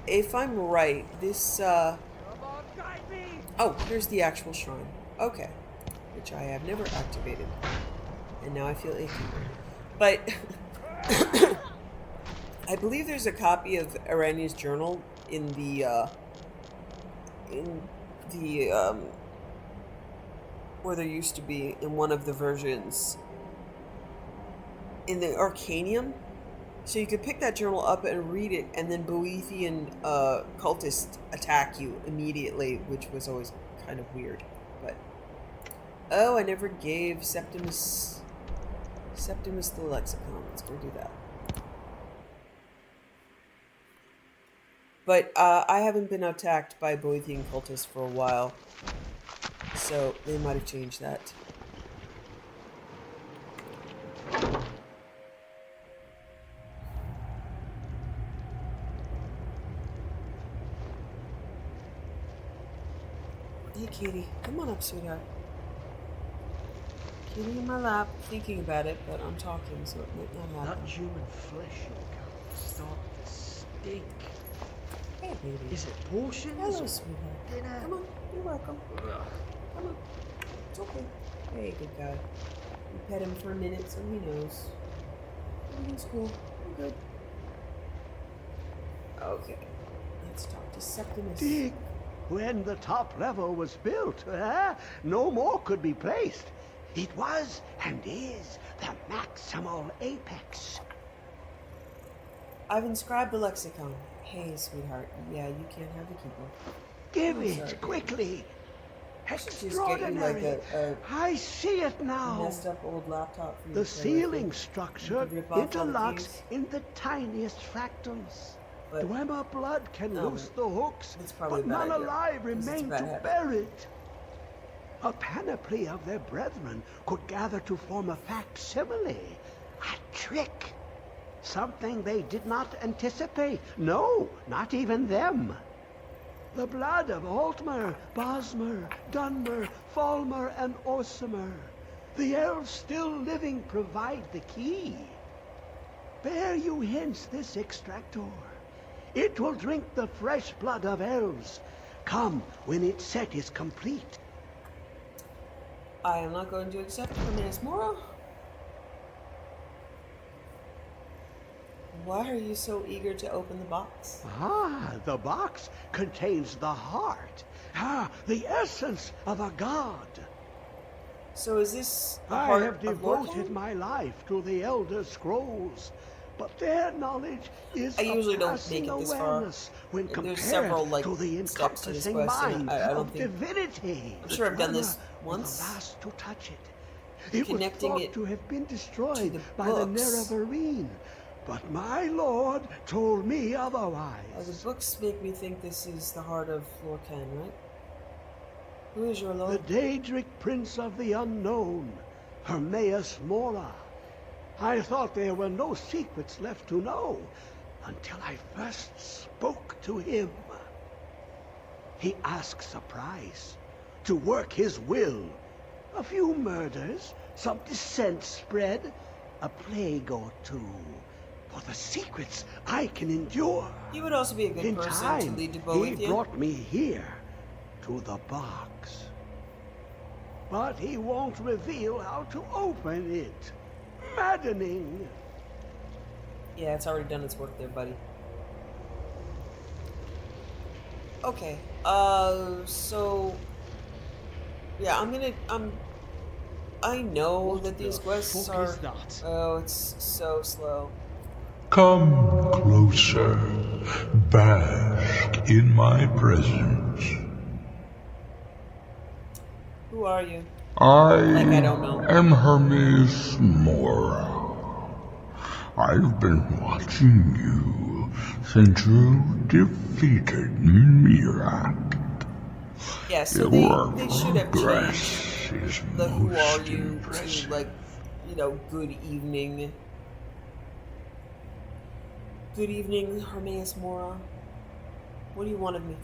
if I'm right, this, oh, here's the actual shrine. Okay. Which I have never activated. And now I feel icky. But, I believe there's a copy of Arania's journal in the, where there used to be in one of the versions in the Arcanium. So you could pick that journal up and read it, and then Boethian cultists attack you immediately, which was always kind of weird. But oh, I never gave Septimus the lexicon. Let's go do that. But I haven't been attacked by Boethian cultists for a while, so they might have changed that. Hey, Kitty. Come on up, sweetheart. Kitty in my lap, thinking about it, but I'm talking, so it might not happen. That human flesh you got start to stink. Hey, baby. Is it potions? Hello, sweetheart. Dinner? Come on. You're welcome. Ugh. Come on. It's okay. Hey, good guy. We pet him for a minute so he knows. Everything's cool. We're good. Okay. Let's talk to Septimus. Dig. When the top level was built, no more could be placed. It was and is the maximal apex. I've inscribed the lexicon. Hey, sweetheart. Yeah, you can't have the keeper. Give I'm it sorry. quickly. I should just get you like Extraordinary. I see it a now. messed up old laptop for you The to play with. ceiling structure You could rip off all the interlocks keys. in the tiniest fractals. But Dwemer blood can loose the hooks, that's probably but a bad none idea, alive 'cause it's a remain bad to habit. bear it. A panoply of their brethren could gather to form a facsimile, a trick. Something they did not anticipate. No, not even them. The blood of Altmer, Bosmer, Dunmer, Falmer, and Orsimer. The elves still living provide the key. Bear you hence this extractor. It will drink the fresh blood of elves. Come when its set is complete. I am not going to accept it from Asmora. Why are you so eager to open the box? Ah, the box contains the heart. Ah, the essence of a god. So is this a I part have of devoted Lorcan? my life to the Elder Scrolls, but their knowledge is I usually a don't passing make it this far. awareness when There's compared several, like, to the steps to this encompassing quest, and mind I don't of think- divinity. I'm sure I've done this Dwemer were once. the last to touch it. It was Connecting thought it to have been to destroyed the by the books. Nerevarine, but my lord told me The otherwise. books make me think this is the heart of Lorcan, right? Who is your The lord? Daedric Prince of the Unknown, Hermaeus Mora. I thought there were no secrets left to know until I first spoke to him. He asks a price to work his will. A few murders, some dissent spread, a plague or two. For the secrets I can endure. He would also be a good In person time, to lead to he Boethian. brought me here, to the box. But he won't reveal how to open it. Maddening. Yeah, it's already done its work there, buddy. Okay. So yeah, I know What that the these quests fuck are. is that? Oh, it's so slow. Come closer. Bask in my presence. Who are you? I Like I don't know. am Hermes Mora. I've been watching you since you defeated Mirak. Yeah, so Your they should have changed progress is the who are most you to impressive. like, good evening. Good evening, Hermes Mora. What do you want of me?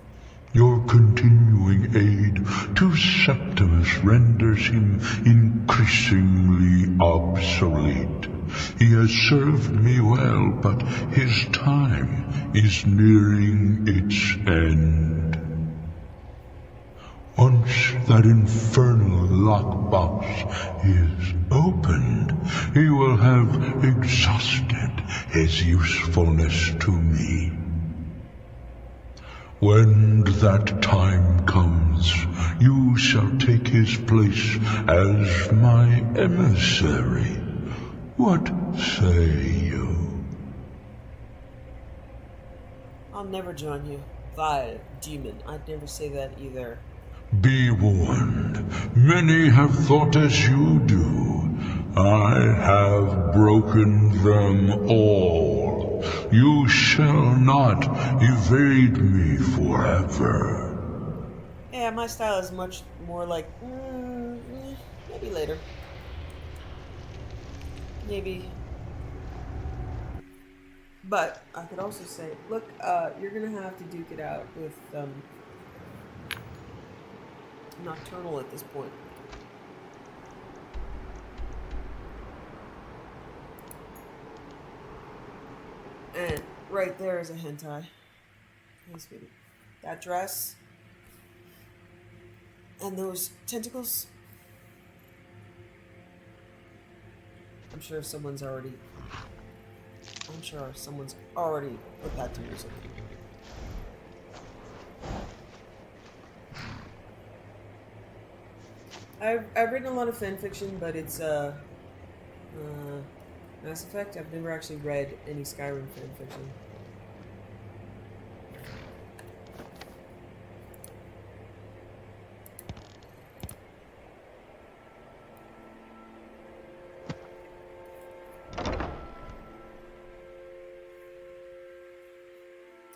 Your continuing aid to Septimus renders him increasingly obsolete. He has served me well, but his time is nearing its end. Once that infernal lockbox is opened, he will have exhausted his usefulness to me. When that time comes, you shall take his place as my emissary. What say you? I'll never join you. Vile demon. I'd never say that either. Be warned, many have thought as you do. I have broken them all. You shall not evade me forever. Yeah, my style is much more like, maybe later. Maybe. But I could also say, look, you're gonna have to duke it out with Nocturnal at this point. And right there is a hentai. Hey, sweetie. That dress and those tentacles. I'm sure someone's already put that to music. I've written a lot of fan fiction, but it's Mass Effect. I've never actually read any Skyrim fan fiction.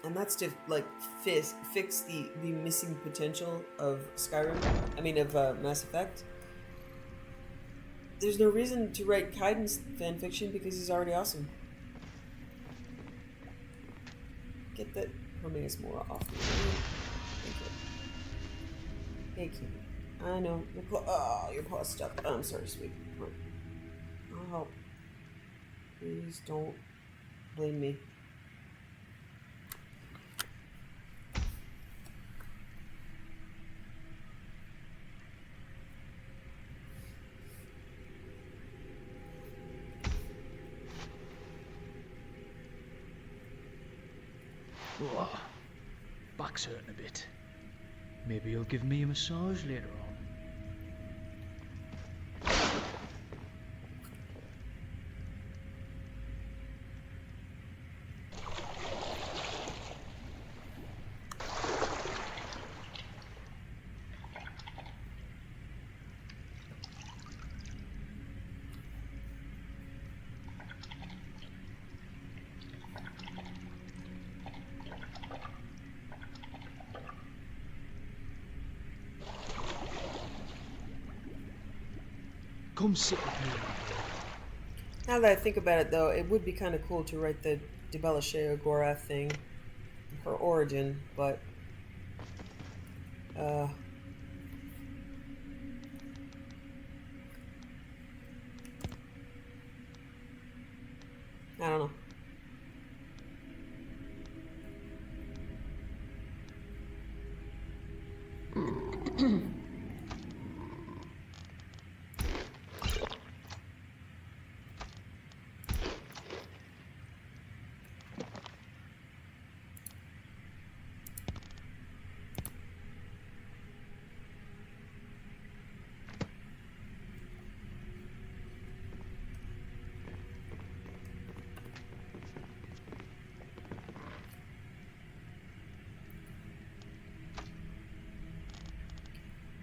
And that's to like fix the missing potential of Skyrim. I mean of Mass Effect. There's no reason to write Kaidan's fanfiction because he's already awesome. Get that Hermes Mora off me. Thank you. I know. Your paw's stuck. Oh, I'm sorry, sweet. Come on. I'll help. Please don't blame me. Oh, back's hurting a bit. Maybe he'll give me a massage later on. Come sit with me. Now that I think about it, though, it would be kind of cool to write the Debelasheo Gorath thing, her origin, but I don't know.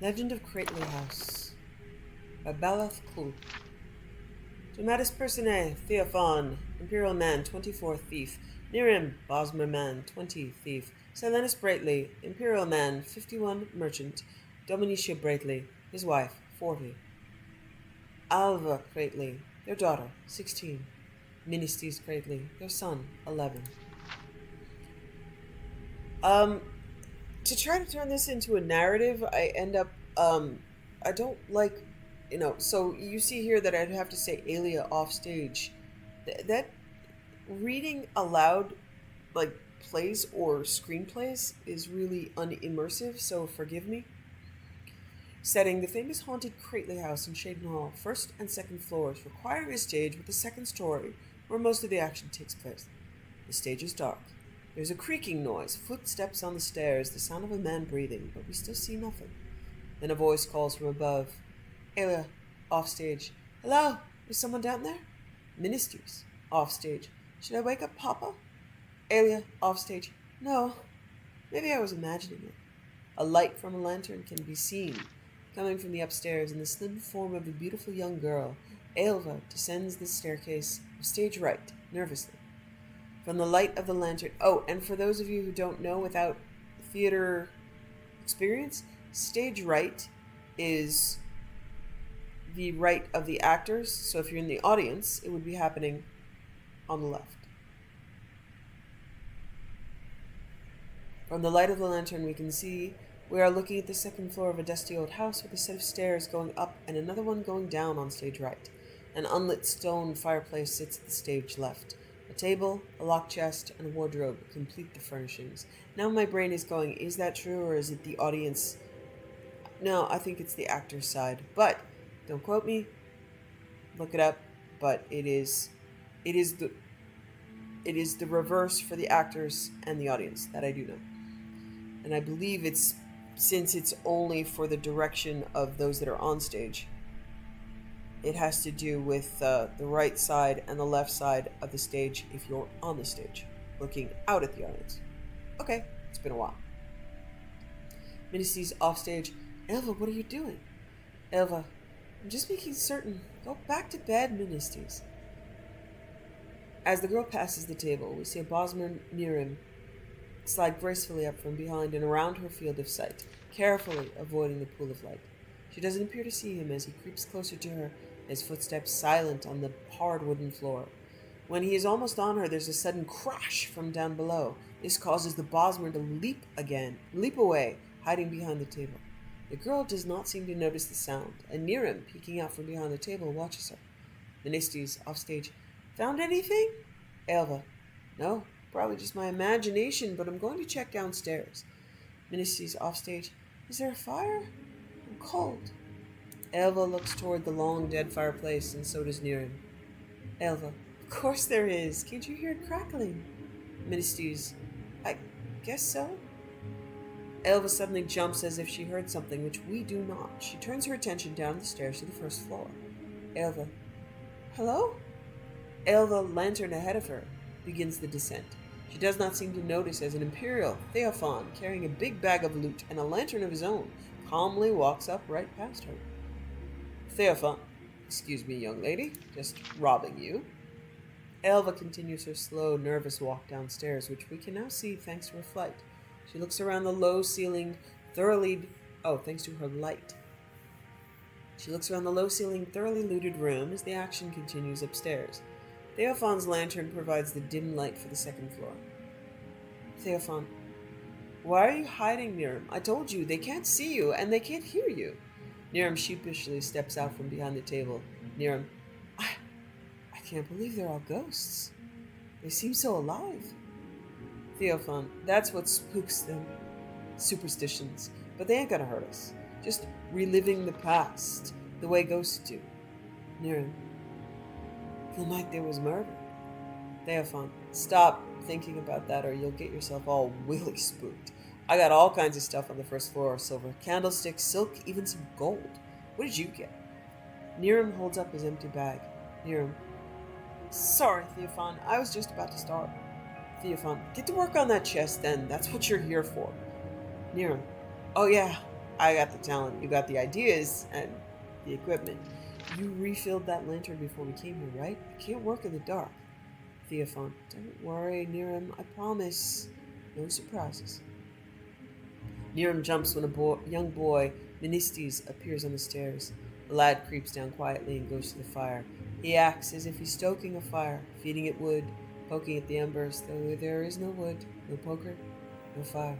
Legend of Crately House by Balath Kul. Dramatis Personae, Theophan, Imperial Man, 24 Thief. Nirim, Bosmer Man, 20 Thief. Silenus Brightly, Imperial Man, 51 Merchant. Dominicia Brightly, his wife, 40. Alva Crately, their daughter, 16. Ministes Crately, their son, 11. To try to turn this into a narrative, I end up, I don't like, so you see here that I'd have to say Alia off stage. That reading aloud, like, plays or screenplays is really unimmersive, so forgive me. Setting: the famous haunted Crately House in Shaden Hall, first and second floors, requiring a stage with the second story where most of the action takes place. The stage is dark. There's a creaking noise, footsteps on the stairs, the sound of a man breathing, but we still see nothing. Then a voice calls from above. Alia, off stage. Hello? Is someone down there? Ministers, off stage. Should I wake up Papa? Alia, off stage. No. Maybe I was imagining it. A light from a lantern can be seen, coming from the upstairs, in the slim form of a beautiful young girl. Aelva descends the staircase of stage right, nervously. From the light of the lantern... Oh, and for those of you who don't know without theater experience, stage right is the right of the actors. So if you're in the audience, it would be happening on the left. From the light of the lantern, we can see we are looking at the second floor of a dusty old house with a set of stairs going up and another one going down on stage right. An unlit stone fireplace sits at the stage left. A table, a locked chest, and a wardrobe complete the furnishings. Now my brain is going, is that true or is it the audience? No, I think it's the actor's side. But, don't quote me, look it up, but it is the reverse for the actors and the audience, that I do know. And I believe since it's only for the direction of those that are on stage, it has to do with the right side and the left side of the stage if you're on the stage, looking out at the audience. Okay, it's been a while. Ministes off stage. Aelva, what are you doing? Aelva, I'm just making certain. Go back to bed, Ministes. As the girl passes the table, we see a Bosmer Nirim slide gracefully up from behind and around her field of sight, carefully avoiding the pool of light. She doesn't appear to see him as he creeps closer to her, his footsteps silent on the hard wooden floor. When he is almost on her, there's a sudden crash from down below. This causes the Bosmer to leap away, hiding behind the table. The girl does not seem to notice the sound, and Nirim, peeking out from behind the table, watches her. Ministes, off stage. Found anything? Aelva. No, probably just my imagination, but I'm going to check downstairs. Ministes, off stage. Is there a fire? I'm cold. Aelva looks toward the long dead fireplace, and so does Nirim. Aelva. Of course there is. Can't you hear it crackling? Ministes. I guess so. Aelva suddenly jumps as if she heard something, which we do not. She turns her attention down the stairs to the first floor. Aelva. Hello? Aelva, lantern ahead of her, begins the descent. She does not seem to notice as an Imperial Theophan, carrying a big bag of loot and a lantern of his own, calmly walks up right past her. Theophan. Excuse me, young lady. Just robbing you. Aelva continues her slow, nervous walk downstairs, which we can now see thanks to her flight. She looks around the low-ceilinged, thanks to her light. She looks around the low-ceilinged, thoroughly looted room as the action continues upstairs. Theophan's lantern provides the dim light for the second floor. Theophan. Why are you hiding, Nirim? I told you, they can't see you, and they can't hear you. Nirim sheepishly steps out from behind the table. Nirim. I can't believe they're all ghosts. They seem so alive. Theophan. That's what spooks them. Superstitions. But they ain't gonna hurt us. Just reliving the past, the way ghosts do. Nirim. The night there was murder. Theophan. Stop thinking about that or you'll get yourself all willy spooked. I got all kinds of stuff on the first floor. Silver candlesticks, silk, even some gold. What did you get? Nirim holds up his empty bag. Nirim. Sorry, Theophan. I was just about to start. Theophan. Get to work on that chest then. That's what you're here for. Nirim. Oh yeah. I got the talent, you got the ideas, and the equipment. You refilled that lantern before we came here, right? I can't work in the dark. Theophan, don't worry, Niram, I promise. No surprises. Niram jumps when a young boy, Menistes, appears on the stairs. The lad creeps down quietly and goes to the fire. He acts as if he's stoking a fire, feeding it wood, poking at the embers, though there is no wood, no poker, no fire.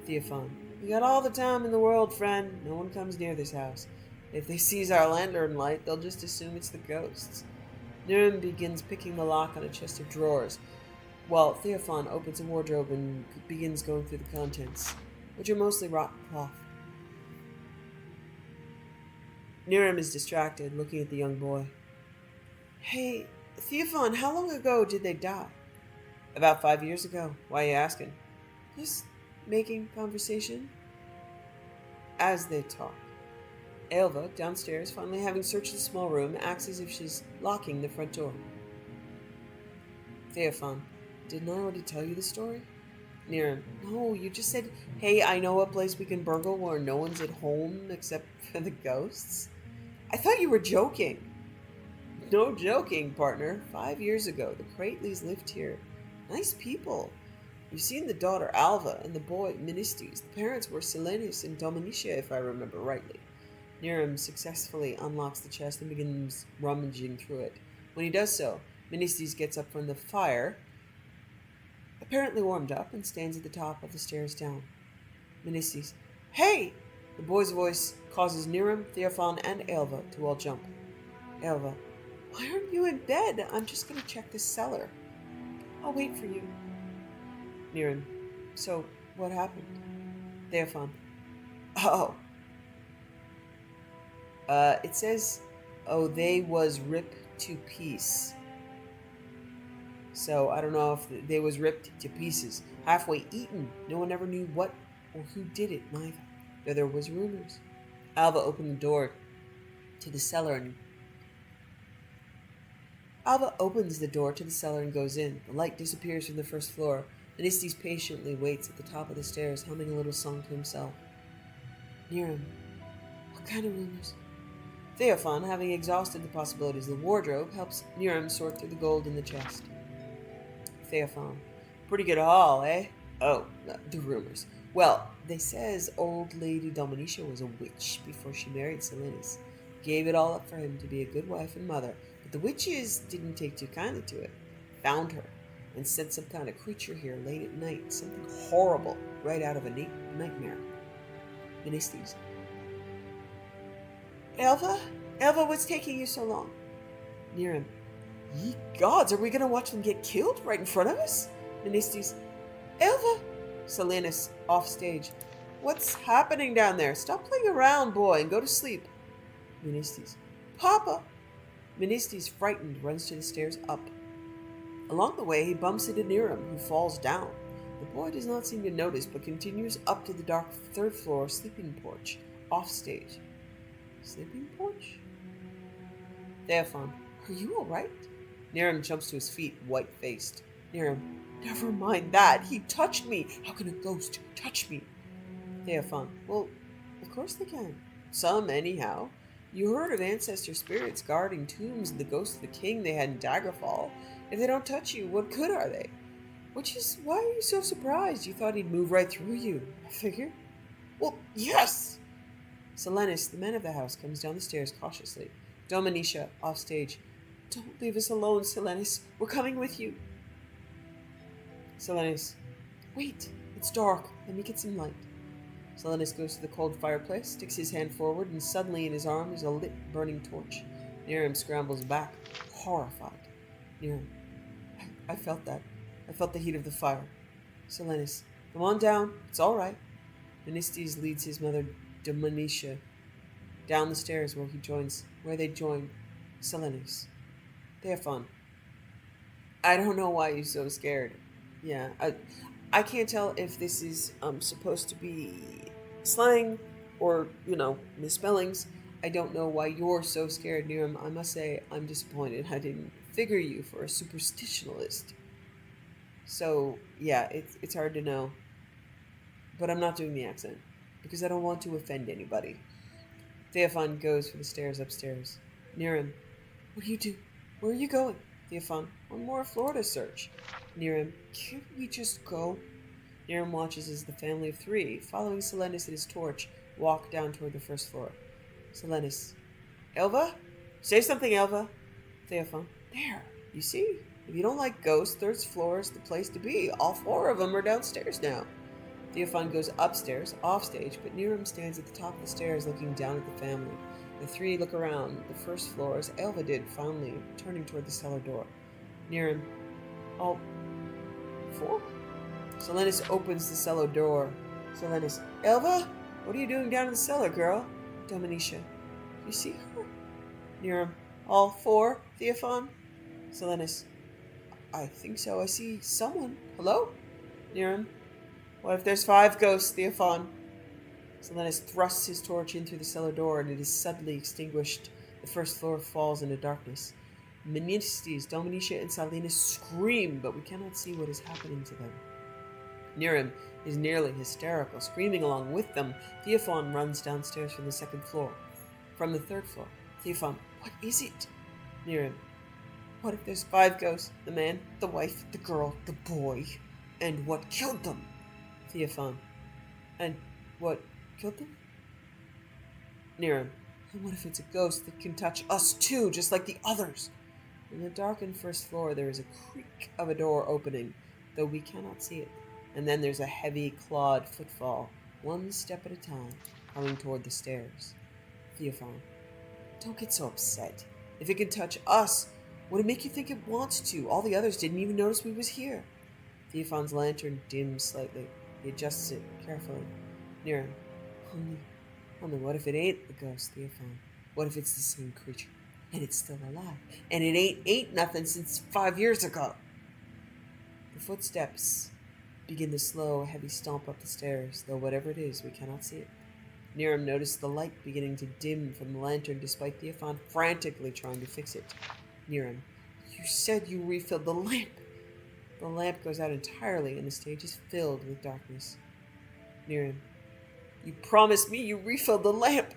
Theophan, we got all the time in the world, friend. No one comes near this house. If they seize our lantern light, they'll just assume it's the ghosts. Niram begins picking the lock on a chest of drawers, while Theophan opens a wardrobe and begins going through the contents, which are mostly rotten cloth. Niram is distracted, looking at the young boy. Hey, Theophan, how long ago did they die? About 5 years ago. Why are you asking? Just making conversation. As they talk, Aelva, downstairs, finally having searched the small room, acts as if she's locking the front door. Theophan, didn't I already tell you the story? Niram, no, you just said, hey, I know a place we can burgle where no one's at home except for the ghosts. I thought you were joking. No joking, partner. 5 years ago, the Crateleys lived here. Nice people. You've seen the daughter Alva and the boy Menistes. The parents were Silenus and Dominica, if I remember rightly. Niram successfully unlocks the chest and begins rummaging through it. When he does so, Menistes gets up from the fire, apparently warmed up, and stands at the top of the stairs down. Menistes, hey! The boy's voice causes Niram, Theophan, and Aelva to all jump. Aelva, why aren't you in bed? I'm just going to check the cellar. I'll wait for you. Niram, so what happened? Theophan, oh. It says, oh, they was ripped to piece. So I don't know if they was ripped to pieces, halfway eaten. No one ever knew what or who did it, neither. Though there was rumors. Alva opened the door to the cellar and Alva opens the door to the cellar and goes in. The light disappears from the first floor. Menistes patiently waits at the top of the stairs, humming a little song to himself. Niram, what kind of rumors? Theophan, having exhausted the possibilities of the wardrobe, helps Niram sort through the gold in the chest. Theophan, pretty good haul, eh? Oh, the rumors. Well, they says old lady Dominica was a witch before she married Silenus. Gave it all up for him to be a good wife and mother, but the witches didn't take too kindly to it. Found her, and sent some kind of creature here late at night, something horrible, right out of a nightmare. Menistes. Aelva? Aelva, what's taking you so long? Niram. Ye gods, are we going to watch them get killed right in front of us? Menistes. Aelva! Silenus, off stage. What's happening down there? Stop playing around, boy, and go to sleep. Menistes. Papa! Menistes, frightened, runs to the stairs up. Along the way, he bumps into Niram, who falls down. The boy does not seem to notice, but continues up to the dark third floor sleeping porch, off stage. Sleeping porch? Theophan, are you all right? Niram jumps to his feet, white-faced. Niram, never mind that. He touched me. How can a ghost touch me? Theophan, well, of course they can. Some, anyhow. You heard of ancestor spirits guarding tombs and the ghost of the king they had in Daggerfall. If they don't touch you, what good are they? Which is why are you so surprised? You thought he'd move right through you, I figure. Well, yes! Silenus, the man of the house, comes down the stairs cautiously. Dominica, off stage. Don't leave us alone, Silenus. We're coming with you. Silenus. Wait, it's dark. Let me get some light. Silenus goes to the cold fireplace, sticks his hand forward, and suddenly in his arm is a lit, burning torch. Niram scrambles back, horrified. Niram. I felt that. I felt the heat of the fire. Silenus. Come on down. It's all right. Menistes leads his mother, Dominica, down the stairs where they join Silenus. Theophan. I don't know why you're so scared. Yeah, I can't tell if this is supposed to be slang or, misspellings. I don't know why you're so scared, Niram. I must say I'm disappointed. I didn't figure you for a superstitionalist. So, yeah, it's hard to know. But I'm not doing the accent. because I don't want to offend anybody. Theophan goes for the stairs upstairs. Near him. What do you do? Where are you going? Theophan. One more floor to search. Near him. Can't we just go? Near him watches as the family of three, following Silenus and his torch, walk down toward the first floor. Silenus. Elva? Say something, Elva. Theophan. There. You see? If you don't like ghosts, third floor is the place to be. All four of them are downstairs now. Theophan goes upstairs, offstage, but Niram stands at the top of the stairs looking down at the family. The three look around the first floor as Elva did, fondly, turning toward the cellar door. Niram. All four? Silenus opens the cellar door. Silenus. Elva? What are you doing down in the cellar, girl? Dominica. You see her? Niram. All four, Theophan? Silenus. I think so. I see someone. Hello? Niram. What if there's 5 ghosts, Theophan? Silenus thrusts his torch in through the cellar door, and it is suddenly extinguished. The first floor falls into darkness. Menistes, Dominica, and Silenus scream, but we cannot see what is happening to them. Niram is nearly hysterical, screaming along with them. Theophan runs downstairs from the second floor. From the third floor. Theophan, what is it? Niram. What if there's 5 ghosts? The man, the wife, the girl, the boy. And what killed them? Theophan. And what killed them? Niram. And what if it's a ghost that can touch us too, just like the others? In the darkened first floor, there is a creak of a door opening, though we cannot see it. And then there's a heavy, clawed footfall, one step at a time, coming toward the stairs. Theophan. Don't get so upset. If it can touch us, would it make you think it wants to? All the others didn't even notice we was here. Theophan's lantern dims slightly. He adjusts it carefully. Near him. Only what if it ain't the ghost, Theophan? What if it's the same creature? And it's still alive? And it ain't nothing since 5 years ago. The footsteps begin the slow, heavy stomp up the stairs, though whatever it is, we cannot see it. Niram noticed the light beginning to dim from the lantern, despite Theophan frantically trying to fix it. Niram, you said you refilled the lamp. The lamp goes out entirely, and the stage is filled with darkness. Niram, you promised me you refilled the lamp.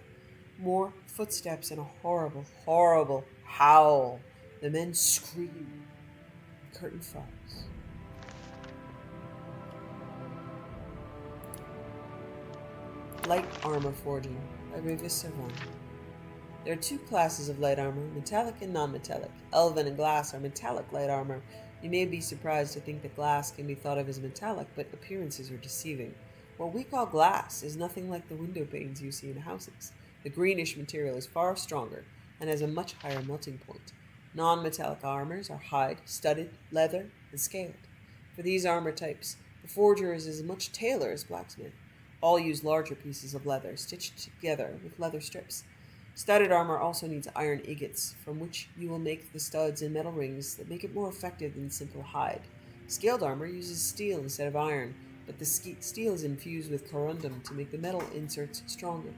More footsteps and a horrible, horrible howl. The men scream. The curtain falls. Light Armor Forging by Revis Servan. There are 2 classes of light armor, metallic and non-metallic. Elven and glass are metallic light armor. You may be surprised to think that glass can be thought of as metallic, but appearances are deceiving. What we call glass is nothing like the window panes you see in houses. The greenish material is far stronger and has a much higher melting point. Non-metallic armors are hide, studded, leather, and scaled. For these armor types, the forger is as much tailor as blacksmith. All use larger pieces of leather, stitched together with leather strips. Studded armor also needs iron ingots, from which you will make the studs and metal rings that make it more effective than simple hide. Scaled armor uses steel instead of iron, but the steel is infused with corundum to make the metal inserts stronger.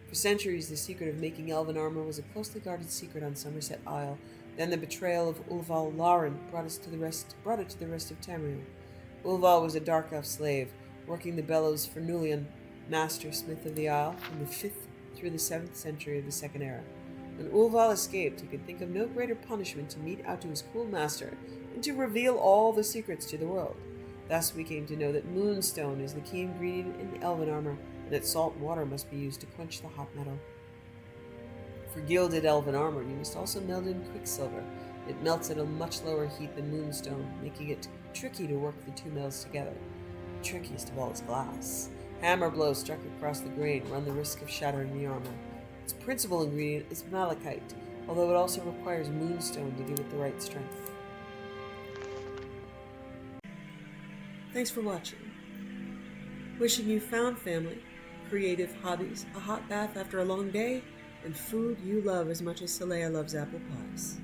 For centuries, the secret of making elven armor was a closely guarded secret on Somerset Isle. Then the betrayal of Ulval Lauren brought it to the rest of Tamriel. Ulval was a dark elf slave, working the bellows for Nulian, master smith of the Isle, from the 5th through the 7th century of the Second Era. When Ulval escaped, he could think of no greater punishment to mete out to his cruel master than to reveal all the secrets to the world. Thus we came to know that moonstone is the key ingredient in elven armor, and that salt water must be used to quench the hot metal. For gilded elven armor, you must also melt in quicksilver. It melts at a much lower heat than moonstone, making it tricky to work the 2 metals together. The trickiest of all is glass. Hammer blows struck across the grain run the risk of shattering the armor. Its principal ingredient is malachite, although it also requires moonstone to give it the right strength. Thanks for watching. Wishing you found family, creative hobbies, a hot bath after a long day, and food you love as much as Saleya loves apple pies.